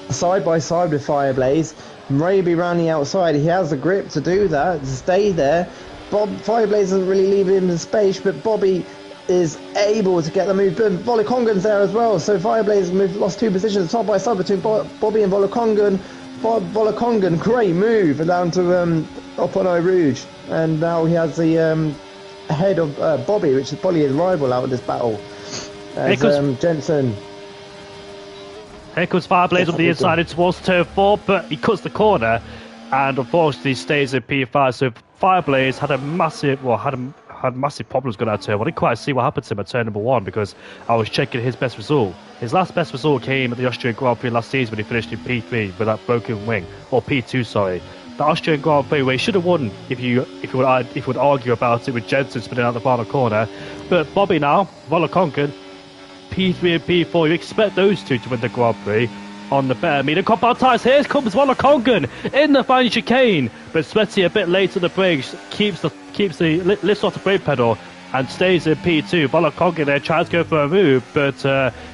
side by side with Fireblaze, maybe round the outside. He has the grip to do that, to stay there. Fireblaze doesn't really leave him in space, but Bobby is able to get the move. But Volokongan's there as well, so Fireblaze lost 2 positions side by side between Bobby and Volokongan. Volokongan, great move down to up on Eau Rouge, and now he has the head of Bobby, which is probably his rival out of this battle. As Jensen. Here comes Fireblaze on the inside in towards Turn 4, but he cuts the corner, and unfortunately stays in P5. So Fireblaze had massive problems going out of turn. I didn't quite see what happened to him at turn number 1, because I was checking his best result. His last best result came at the Austrian Grand Prix last season when he finished in P3 with that broken wing, or P2, sorry. the Austrian Grand Prix where he should have won if you would argue about it with Jensen spinning out the final corner. But Bobby now, Volokongan, P3 and P4, you expect those two to win the Grand Prix on the better medium compound tyres. Here comes Volokongan in the final chicane, but Sweaty a bit late to the brakes, lifts off the brake pedal and stays in P2. Volokongan there tries to go for a move, but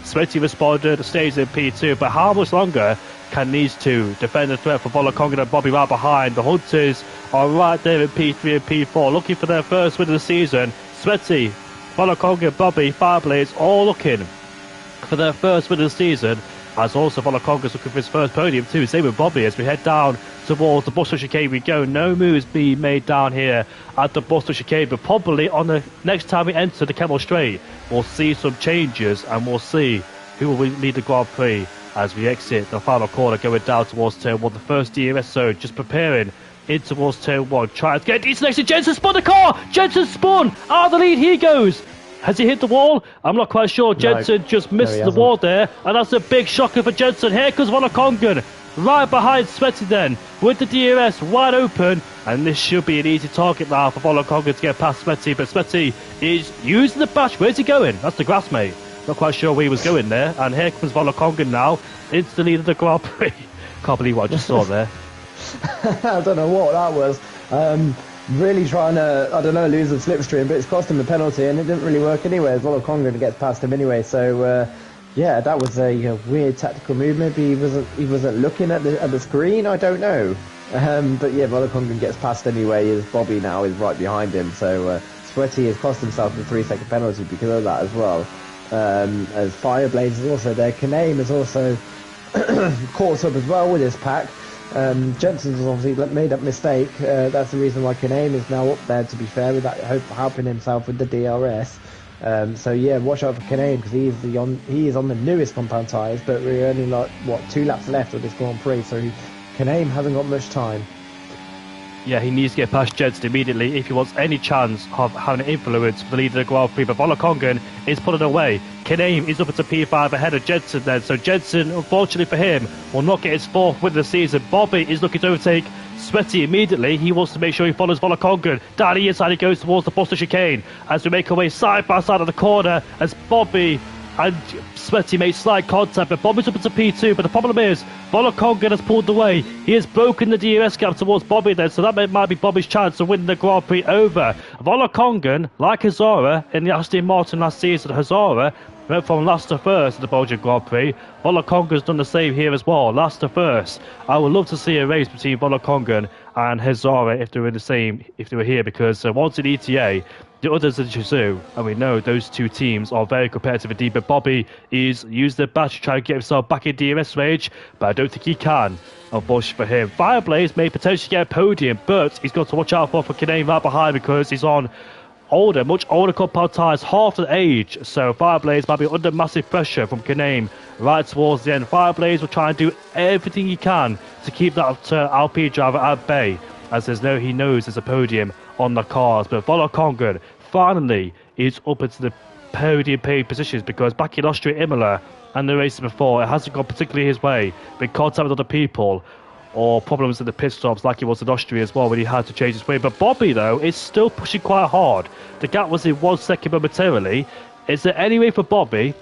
Sweaty responded, stays in P2. But how much longer can these two defend the threat for Volokongan and Bobby right behind? The Hunters are right there in P3 and P4, looking for their first win of the season. Sweaty, Volokongan, Bobby, Fireblades all looking for their first win of the season, as also Volokongan's looking for his first podium too. Same with Bobby as we head down towards the Buster chicane we go. No moves being made down here at the Buster chicane, but probably on the next time we enter the Kemmel Straight, we'll see some changes and we'll see who will lead the Grand Prix as we exit the final corner going down towards turn 1. The first DRS zone just preparing in towards turn 1. Trying to get decent next to Jensen. Spun the car! Jensen spun! Out of the lead he goes! Has he hit the wall? I'm not quite sure. Jensen just missed the wall there, and that's a big shocker for Jensen. Here comes Volokongan right behind Sweaty then with the DRS wide open, and this should be an easy target now for Volokongan to get past Sweaty, but Sweaty is using the bash. Where's he going? That's the grass, mate. Not quite sure where he was going there, and here comes Volokongan now into the lead of the Grand Prix. Can't believe what I just saw there. I don't know what that was. Really trying to, I don't know, lose the slipstream, but it's cost him a penalty, and it didn't really work anyway, as Volokongan gets past him anyway. So yeah, that was a weird tactical move. Maybe he wasn't looking at the screen. I don't know. But yeah, Volokongan gets past anyway. As Bobby now is right behind him. So Sweaty has cost himself the 3-second penalty because of that as well. As Fireblades is also there. Kaname is also caught up as well with his pack. Jensen's obviously made that mistake. That's the reason why Kaname is now up there, to be fair, with that helping himself with the DRS. So yeah, watch out for Kaname, because he is on the newest compound tyres, but we're only like 2 laps left of this Grand Prix, so Kaname hasn't got much time. Yeah, he needs to get past Jensen immediately if he wants any chance of having an influence for the lead of the Grand Prix. But Volokongan is putting away. Kaname is up into P5 ahead of Jensen then. So Jensen, unfortunately for him, will not get his 4th win of the season. Bobby is looking to overtake Sweaty immediately. He wants to make sure he follows Volokongan. Down the inside he goes towards the Buster chicane as we make our way side by side of the corner as Bobby and Sweaty made slight contact, but Bobby's up into P2. But the problem is, Volokongan has pulled away. He has broken the DRS gap towards Bobby then, so that might be Bobby's chance to win the Grand Prix over. Volokongan, like Hazara in the Aston Martin last season, Hazara went from last to first in the Belgian Grand Prix. Volokongan's done the same here as well, last to first. I would love to see a race between Volokongan and Hazara if they were here, because once in ETA, the others in Jiu-Jitsu, and we know those two teams are very competitive indeed. But Bobby is using the badge to try and get himself back in DRS range, but I don't think he can, unfortunately for him. Fireblades may potentially get a podium, but he's got to watch out for Kaname right behind, because he's on much older compound tyres, half the age. So Fireblades might be under massive pressure from Kaname right towards the end. Fireblades will try and do everything he can to keep that LP driver at bay, as he knows there's a podium on the cars. But Volokongan finally is up into the podium paid positions, because back in Austria Imola and the races before, it hasn't gone particularly his way, been contact with other people or problems at the pit stops like it was in Austria as well when he had to change his way. But Bobby though is still pushing quite hard. The gap was in 1 second momentarily. Is there any way for Bobby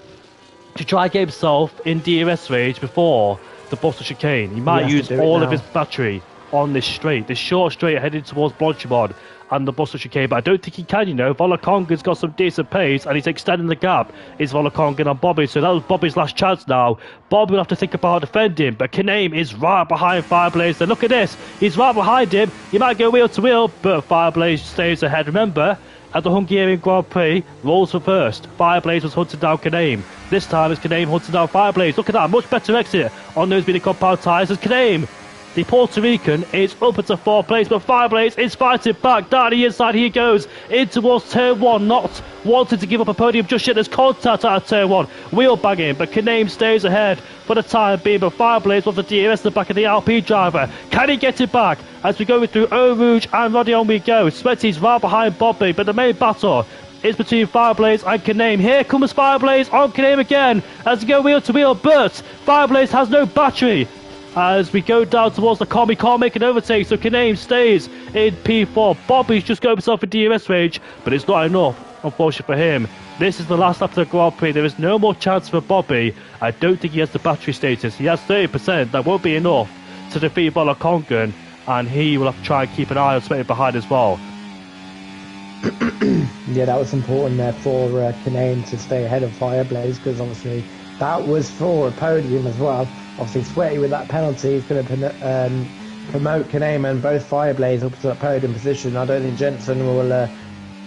to try and get himself in DRS range before the Buster chicane? He might use all of his battery on this short straight heading towards Blanchimont and the Buster chicane, but I don't think he can, Volokongan's got some decent pace and he's extending the gap. It's Volokongan and Bobby, so that was Bobby's last chance now. Bobby will have to think about defending, but Kaname is right behind Fireblades, and look at this, he's right behind him. He might go wheel to wheel, but Fireblades stays ahead. Remember, at the Hungarian Grand Prix, roles were first. Fireblades was hunting down Kaname. This time it's Kaname hunting down Fireblades. Look at that, much better exit on those mini compound tyres as Kaname, the Puerto Rican, is up into 4th place, but Fireblades is fighting back. Down the inside he goes in towards turn 1, not wanting to give up a podium just yet. There's contact out of turn 1, wheel banging, but Kaname stays ahead for the time being. But Fireblades wants the DRS in the back of the LP driver. Can he get it back? As we go through Eau Rouge and Rodion we go. Sweaty's right behind Bobby, but the main battle is between Fireblades and Kaname. Here comes Fireblades on Kaname again as we go wheel to wheel, but Fireblades has no battery. as we go down towards the car. We can't make an overtake, so Kaname stays in P4. Bobby's just got himself a DRS range, but it's not enough, unfortunately for him. This is the last lap of the Grand Prix. There is no more chance for Bobby. I don't think he has the battery status. He has 30%. That won't be enough to defeat Volokongan, and he will have to try and keep an eye on something behind as well. Yeah, that was important there for Kanane to stay ahead of Fireblaze, because obviously that was for a podium as well. Obviously, Sweaty with that penalty is going to promote Kanane and both Fireblaze up to that podium position. I don't think Jensen will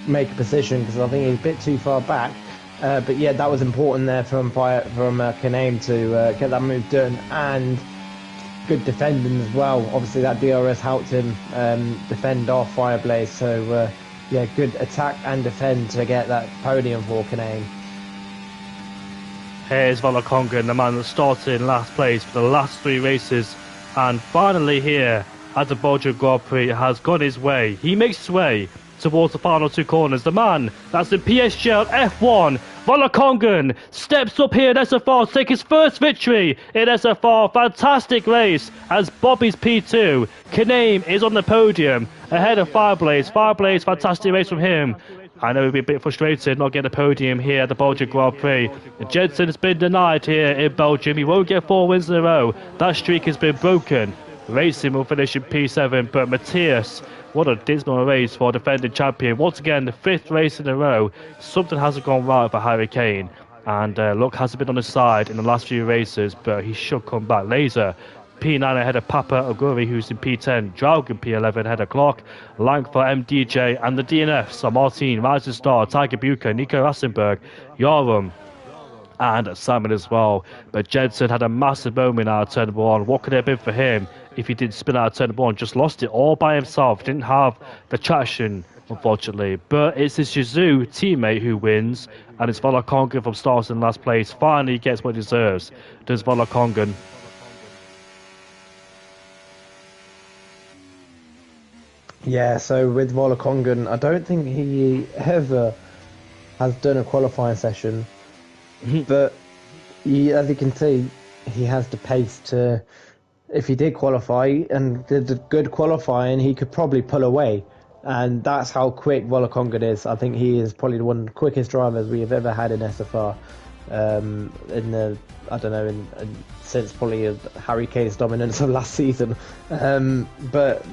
make a position because I think he's a bit too far back. But yeah, that was important there from Kanane to get that move done, and good defending as well. Obviously, that DRS helped him defend off Fireblaze. So yeah, good attack and defend to get that podium for Kanane. Here's Volokongan, the man that started in last place for the last 3 races, and finally here at the Belgium Grand Prix has gone his way. He makes his way towards the final 2 corners. The man that's in PSG F1, Volokongan, steps up here in SFR to take his first victory in SFR. Fantastic race as Bobby's P2. Kaname is on the podium ahead of Fireblaze. Fireblaze, fantastic race from him. I know he'll be a bit frustrated not getting a podium here at the Belgian Grand Prix. Jensen has been denied here in Belgium. He won't get 4 wins in a row. That streak has been broken. Racing will finish in P7, but Matthias, what a dismal race for a defending champion. Once again, the 5th race in a row. Something hasn't gone right for Harry Kane, and luck hasn't been on his side in the last few races, but he should come back. Laser, P9 ahead of Papa Oguri, who's in P10. Draugen, P11 ahead of Clark. Lang for MDJ, and the DNFs are Martin, Rising Star, Tiger Bucher, Nico Rassenberg, Yarum, and Simon as well. But Jensen had a massive moment out of turn 1. What could it have been for him if he didn't spin out of turn 1? Just lost it all by himself. Didn't have the traction, unfortunately. But it's his Shizou teammate who wins, and it's Volokongan from starting in last place. Finally gets what he deserves. Does Volokongan. Yeah, so with Volokongan, I don't think he ever has done a qualifying session. But as you can see, he has the pace to, if he did qualify and did a good qualifying, he could probably pull away. And that's how quick Volokongan is. I think he is probably one of the quickest drivers we have ever had in SFR. Since probably Harry Kane's dominance of last season. But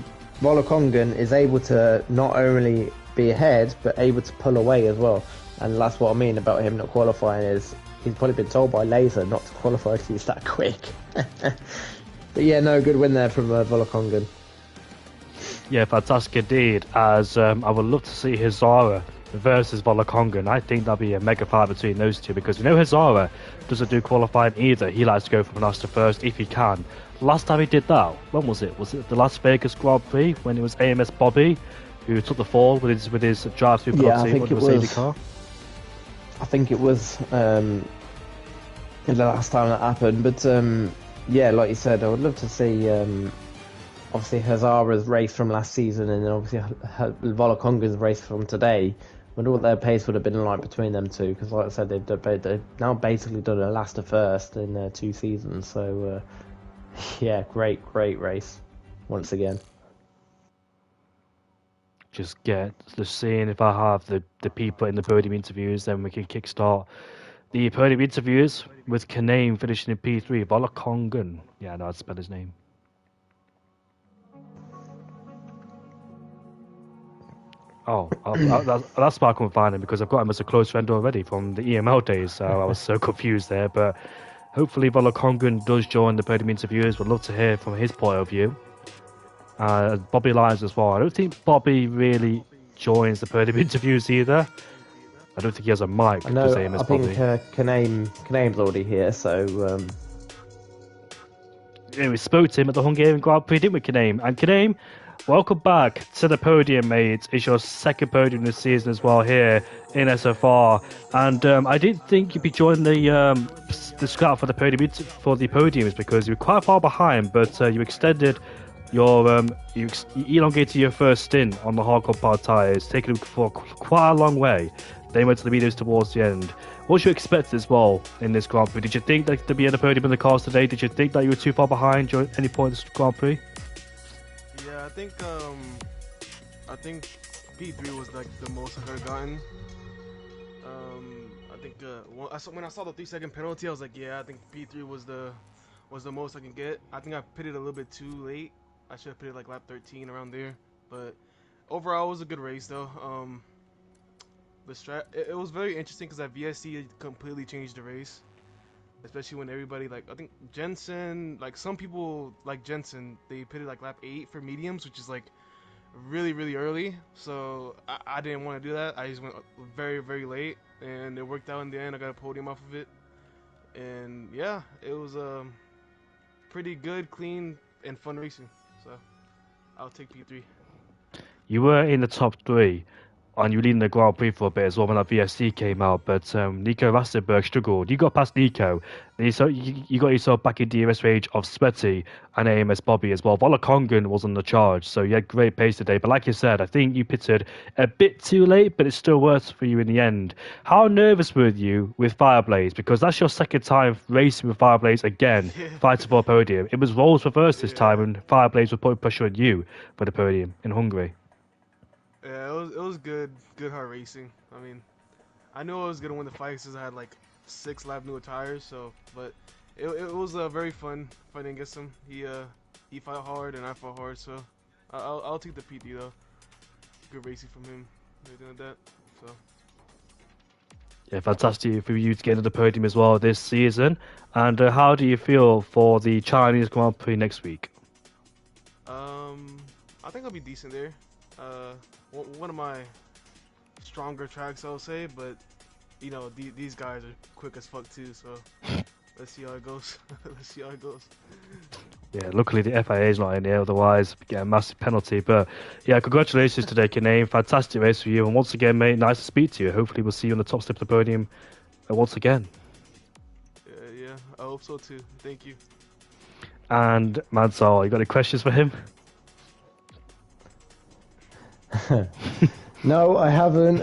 Volokongan is able to not only be ahead, but able to pull away as well. And that's what I mean about him not qualifying, is he's probably been told by Laser not to qualify because he's that quick. But yeah, no, good win there from Volokongan. Yeah, fantastic indeed, as I would love to see Hazara versus Volokongan. I think that'll be a mega fight between those two, because we know Hazara doesn't do qualifying either. He likes to go from last to first if he can. Last time he did that, when was it? Was it the Las Vegas Grand Prix when it was AMS Bobby who took the fall with his drive-through penalty on the Mercedes car? I think it was the last time that happened, but yeah, like you said, I would love to see obviously Hazara's race from last season and then obviously Volokongan's race from today. I wonder what their pace would have been like between them two, because like I said, they've now basically done a last to first in 2 seasons, so yeah, great race once again. Just seeing if I have the people in the podium interviews, then we can kickstart the podium interviews with Kaname finishing in P3. Volokongan. Yeah, I know how to spell his name. That's why I couldn't find him, because I've got him as a close friend already from the EML days, so I was so confused there. But hopefully Volokongan does join the podium interviews. We'd love to hear from his point of view. Bobby Lyons as well. I don't think Bobby really joins the podium interviews either. I don't think he has a mic. I think Kaname's already here, so... Yeah, we spoke to him at the Hungarian Grand Prix, didn't we, Kaname? And Kaname, welcome back to the podium, mate. It's your 2nd podium this season as well here in SFR. And I didn't think you'd be joining the scrap for the podiums, because you were quite far behind, but you extended your you elongated your first stint on the hard compound tyres, taking it for quite a long way. They went to the mediums towards the end. What you expected as well in this Grand Prix? Did you think that there'd be a podium in the cars today? Did you think that you were too far behind during any point in this Grand Prix? Yeah, I think P3 was like the most I could have gotten. I think when I saw the 3-second penalty, I was like, yeah, I think P3 was the most I can get. I think I pitted a little bit too late. I should have pitted like lap 13 around there. But overall, it was a good race though. It was very interesting because at VSC it completely changed the race, especially when everybody like I think Jensen, like some people like Jensen, they pitted like lap 8 for mediums, which is like really early. So I didn't want to do that. I just went very late, and it worked out in the end. I got a podium off of it, and yeah, it was pretty good, clean, and fun racing. So I'll take P3. You were in the top 3, and you were leading the Grand Prix for a bit as well when that VSC came out, but Nico Rastenberg struggled. You got past Nico, and you got yourself back in DRS range of Spetty and AMS Bobby as well. Volokongan was on the charge, so you had great pace today. But like you said, I think you pitted a bit too late, but it still worked for you in the end. How nervous were you with Fireblaze? Because that's your second time racing with Fireblaze again, fighting for a podium. It was roles reversed this time, and Fireblaze was putting pressure on you for the podium in Hungary. Yeah, it was good hard racing. I mean, I knew I was gonna win the fight since I had like 6 lap newer tires. So, but it was very fun fighting against him. He fought hard and I fought hard. So, I'll take the PT though. Good racing from him. Everything like that. So. Yeah, fantastic for you to get into the podium as well this season. And how do you feel for the Chinese Grand Prix next week? I think I'll be decent there. One of my stronger tracks, I'll say, but you know these guys are quick as fuck too. So let's see how it goes. Let's see how it goes. Yeah, luckily the FIA is not in there, otherwise we get a massive penalty. But yeah, congratulations today, Kinane. Fantastic race for you, and once again, mate, nice to speak to you. Hopefully, we'll see you on the top step of the podium once again. Yeah, I hope so too. Thank you. And Mansell, you got any questions for him? No, I haven't.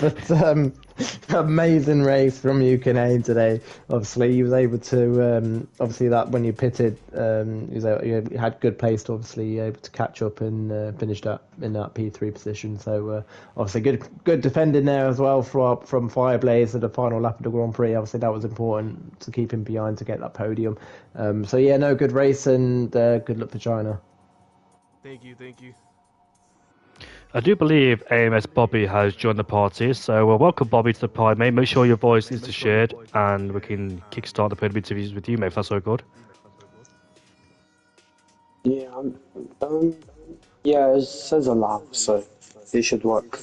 But amazing race from you, Kinane, today. Obviously, you was able to. Obviously, that when you pitted, you had good pace to obviously able to catch up and finish that in that P3 position. So obviously, good defending there as well from Fireblaze at the final lap of the Grand Prix. Obviously, that was important to keep him behind to get that podium. So yeah, no, good race and good luck for China. Thank you. I do believe AMS Bobby has joined the party, so welcome Bobby to the party, mate. Make sure your voice is shared and we can kickstart the podium interviews with you, mate, if that's so good. Yeah, yeah, it says allow, so it should work.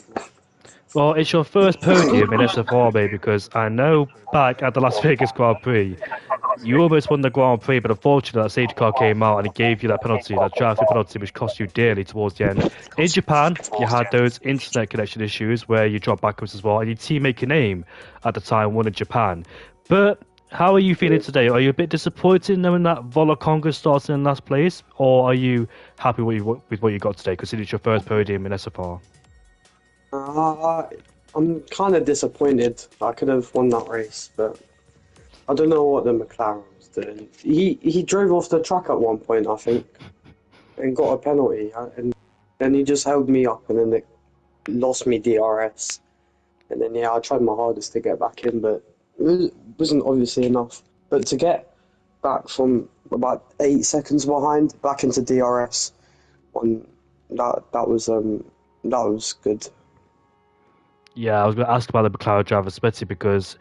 Well, it's your first podium in SFR, mate, because I know back at the Las Vegas Grand Prix, you almost won the Grand Prix, but unfortunately that safety car came out and it gave you that penalty, that drive-through penalty, which cost you dearly towards the end. In Japan, you had those internet connection issues where you dropped backwards as well, and your teammate Kinane at the time won in Japan. But how are you feeling today? Are you a bit disappointed knowing that Volokonga started in last place, or are you happy with what you got today, considering it's your first podium in SFR? I'm kind of disappointed. I could have won that race, but I don't know what the McLaren was doing. He drove off the track at one point, I think, and got a penalty, and then he just held me up, and then it lost me DRS. And then yeah, I tried my hardest to get back in, but it wasn't obviously enough. But to get back from about 8 seconds behind back into DRS, that was good. Yeah, I was going to ask about the McLaren driver, especially because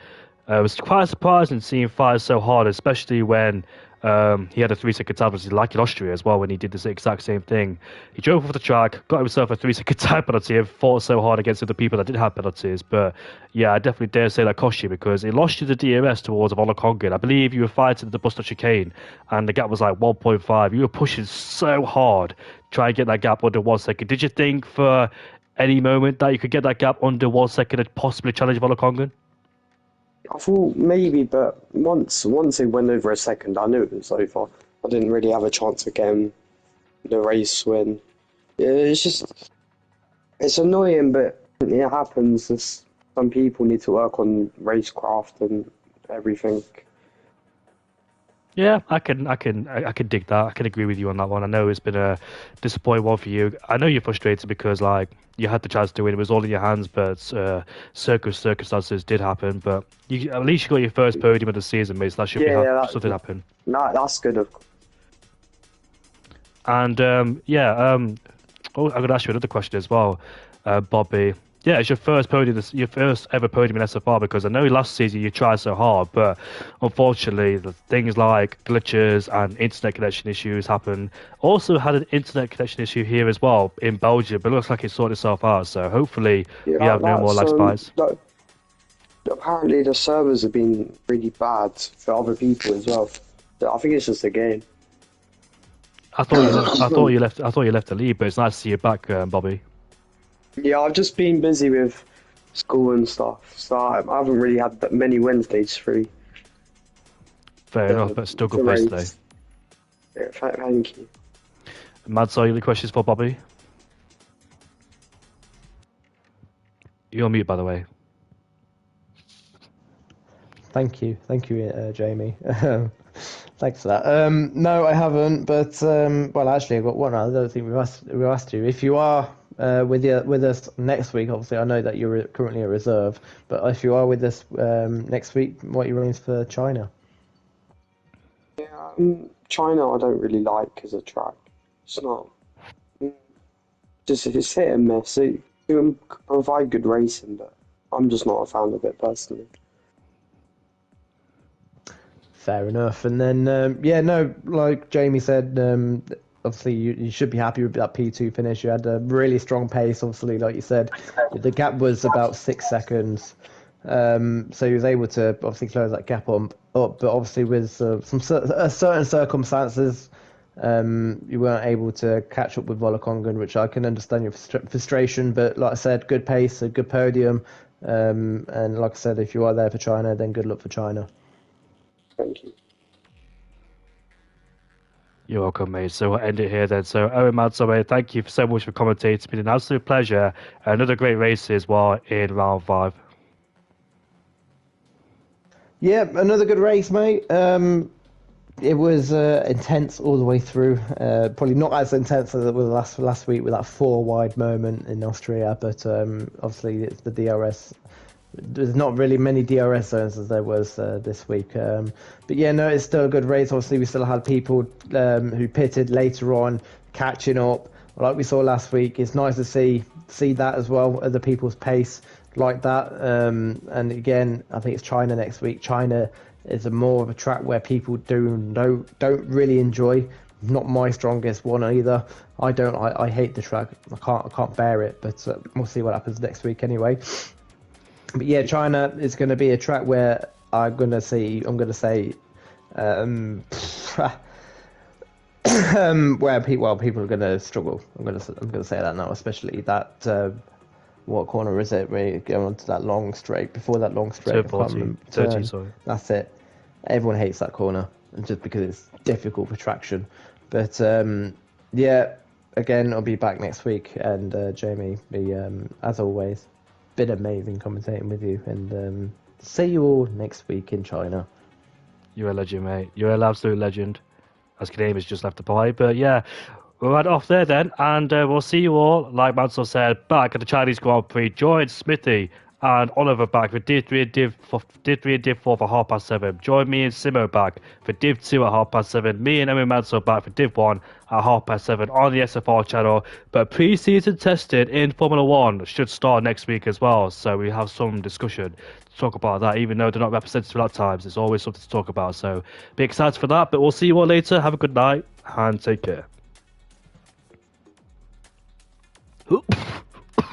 it was quite surprising seeing fire so hard, especially when he had a 3-second time penalty, like in Austria as well, when he did the exact same thing. He drove off the track, got himself a 3-second time penalty, and fought so hard against other people that did have penalties. But yeah, I definitely dare say that cost you, because it lost you the DRS towards Volokongan. I believe you were fighting the bus stop chicane, and the gap was like 1.5. You were pushing so hard to try and get that gap under 1 second. Did you think for any moment that you could get that gap under 1 second and possibly challenge Volokongan? I thought maybe, but once it went over a second, I knew it was over. I didn't really have a chance of getting the race win. It's annoying, but It happens. Some people need to work on racecraft and everything. Yeah, I can dig that. I can agree with you on that one. I know it's been a disappointing one for you. I know you're frustrated because like you had the chance to win. It was all in your hands, but circumstances did happen. But at least you got your first podium of the season, mate. So that should be something happen. That's good. And oh, I'm gonna ask you another question as well, Bobby. Yeah, it's your first podium, your first ever podium in SFR because I know last season you tried so hard, but unfortunately, the things like glitches and internet connection issues happen. Also had an internet connection issue here as well in Belgium, but it looks like it sorted itself out. So hopefully, Yeah, we have no more lag spikes. Apparently, the servers have been really bad for other people as well. I think it's just a game. I thought you left the league, but it's nice to see you back, Bobby. Yeah, I've just been busy with school and stuff, so I haven't really had that many Wednesdays free. Fair enough, but still good place today. Yeah, thank you. Mads, are you any questions for Bobby? You're on mute, by the way. Thank you, Jamie. Thanks for that. No, I haven't. But well, actually, I've got one. I don't think we've asked you if you are with us next week. Obviously, I know that you're currently a reserve, but if you are with us next week, what are your aims for China? Yeah, China I don't really like as a track. It's not. Just it's hit and miss. It can provide good racing, but I'm just not a fan of it personally. Fair enough. And then, yeah, no, like Jamie said, obviously you should be happy with that P2 finish. You had a really strong pace, obviously, like you said. The gap was about 6 seconds. So he was able to obviously close that gap up, but obviously with certain circumstances, you weren't able to catch up with Volakongan, which I can understand your frustration. But like I said, good pace, a good podium. And like I said, if you are there for China, then good luck for China. Thank you. You're welcome, mate. So we'll end it here then. So, Owen Madsoe, thank you so much for commentating. It's been an absolute pleasure. Another great race as well in round 5. Yeah, another good race, mate. It was intense all the way through. Probably not as intense as it was last week with that 4 wide moment in Austria, but obviously it's the DRS. There's not really many DRS zones as there was this week. But yeah, no, it's still a good race. Obviously, we still had people who pitted later on catching up. Like we saw last week, it's nice to see that as well, other people's pace like that. And again, I think it's China next week. China is more of a track where people don't really enjoy. Not my strongest one either. I hate the track. I can't bear it. But we'll see what happens next week anyway. But yeah, China is going to be a track where I'm going to say, where people are going to struggle. I'm going to say that now, especially that what corner is it? Where you go onto that long straight. Before that long straight, 30, sorry. That's it. Everyone hates that corner, just because it's difficult for traction. But yeah, again, I'll be back next week, and Jamie, as always. Been amazing commentating with you, and see you all next week in China. You're a legend, mate. You're an absolute legend. As Canadian has just left the party, but yeah, we'll head off there then, and we'll see you all, like Mansell said, back at the Chinese Grand Prix. Join Smithy and Oliver back for Div 3 and Div 4 for 7:30. Join me and Simo back for Div 2 at 7:30. Me and Emmy Mansell back for Div 1 at 7:30 on the SFR channel. But pre-season testing in Formula 1 should start next week as well, so we have some discussion to talk about that, even though they're not representative at times. There's always something to talk about, so be excited for that. But we'll see you all later. Have a good night and take care. Oop.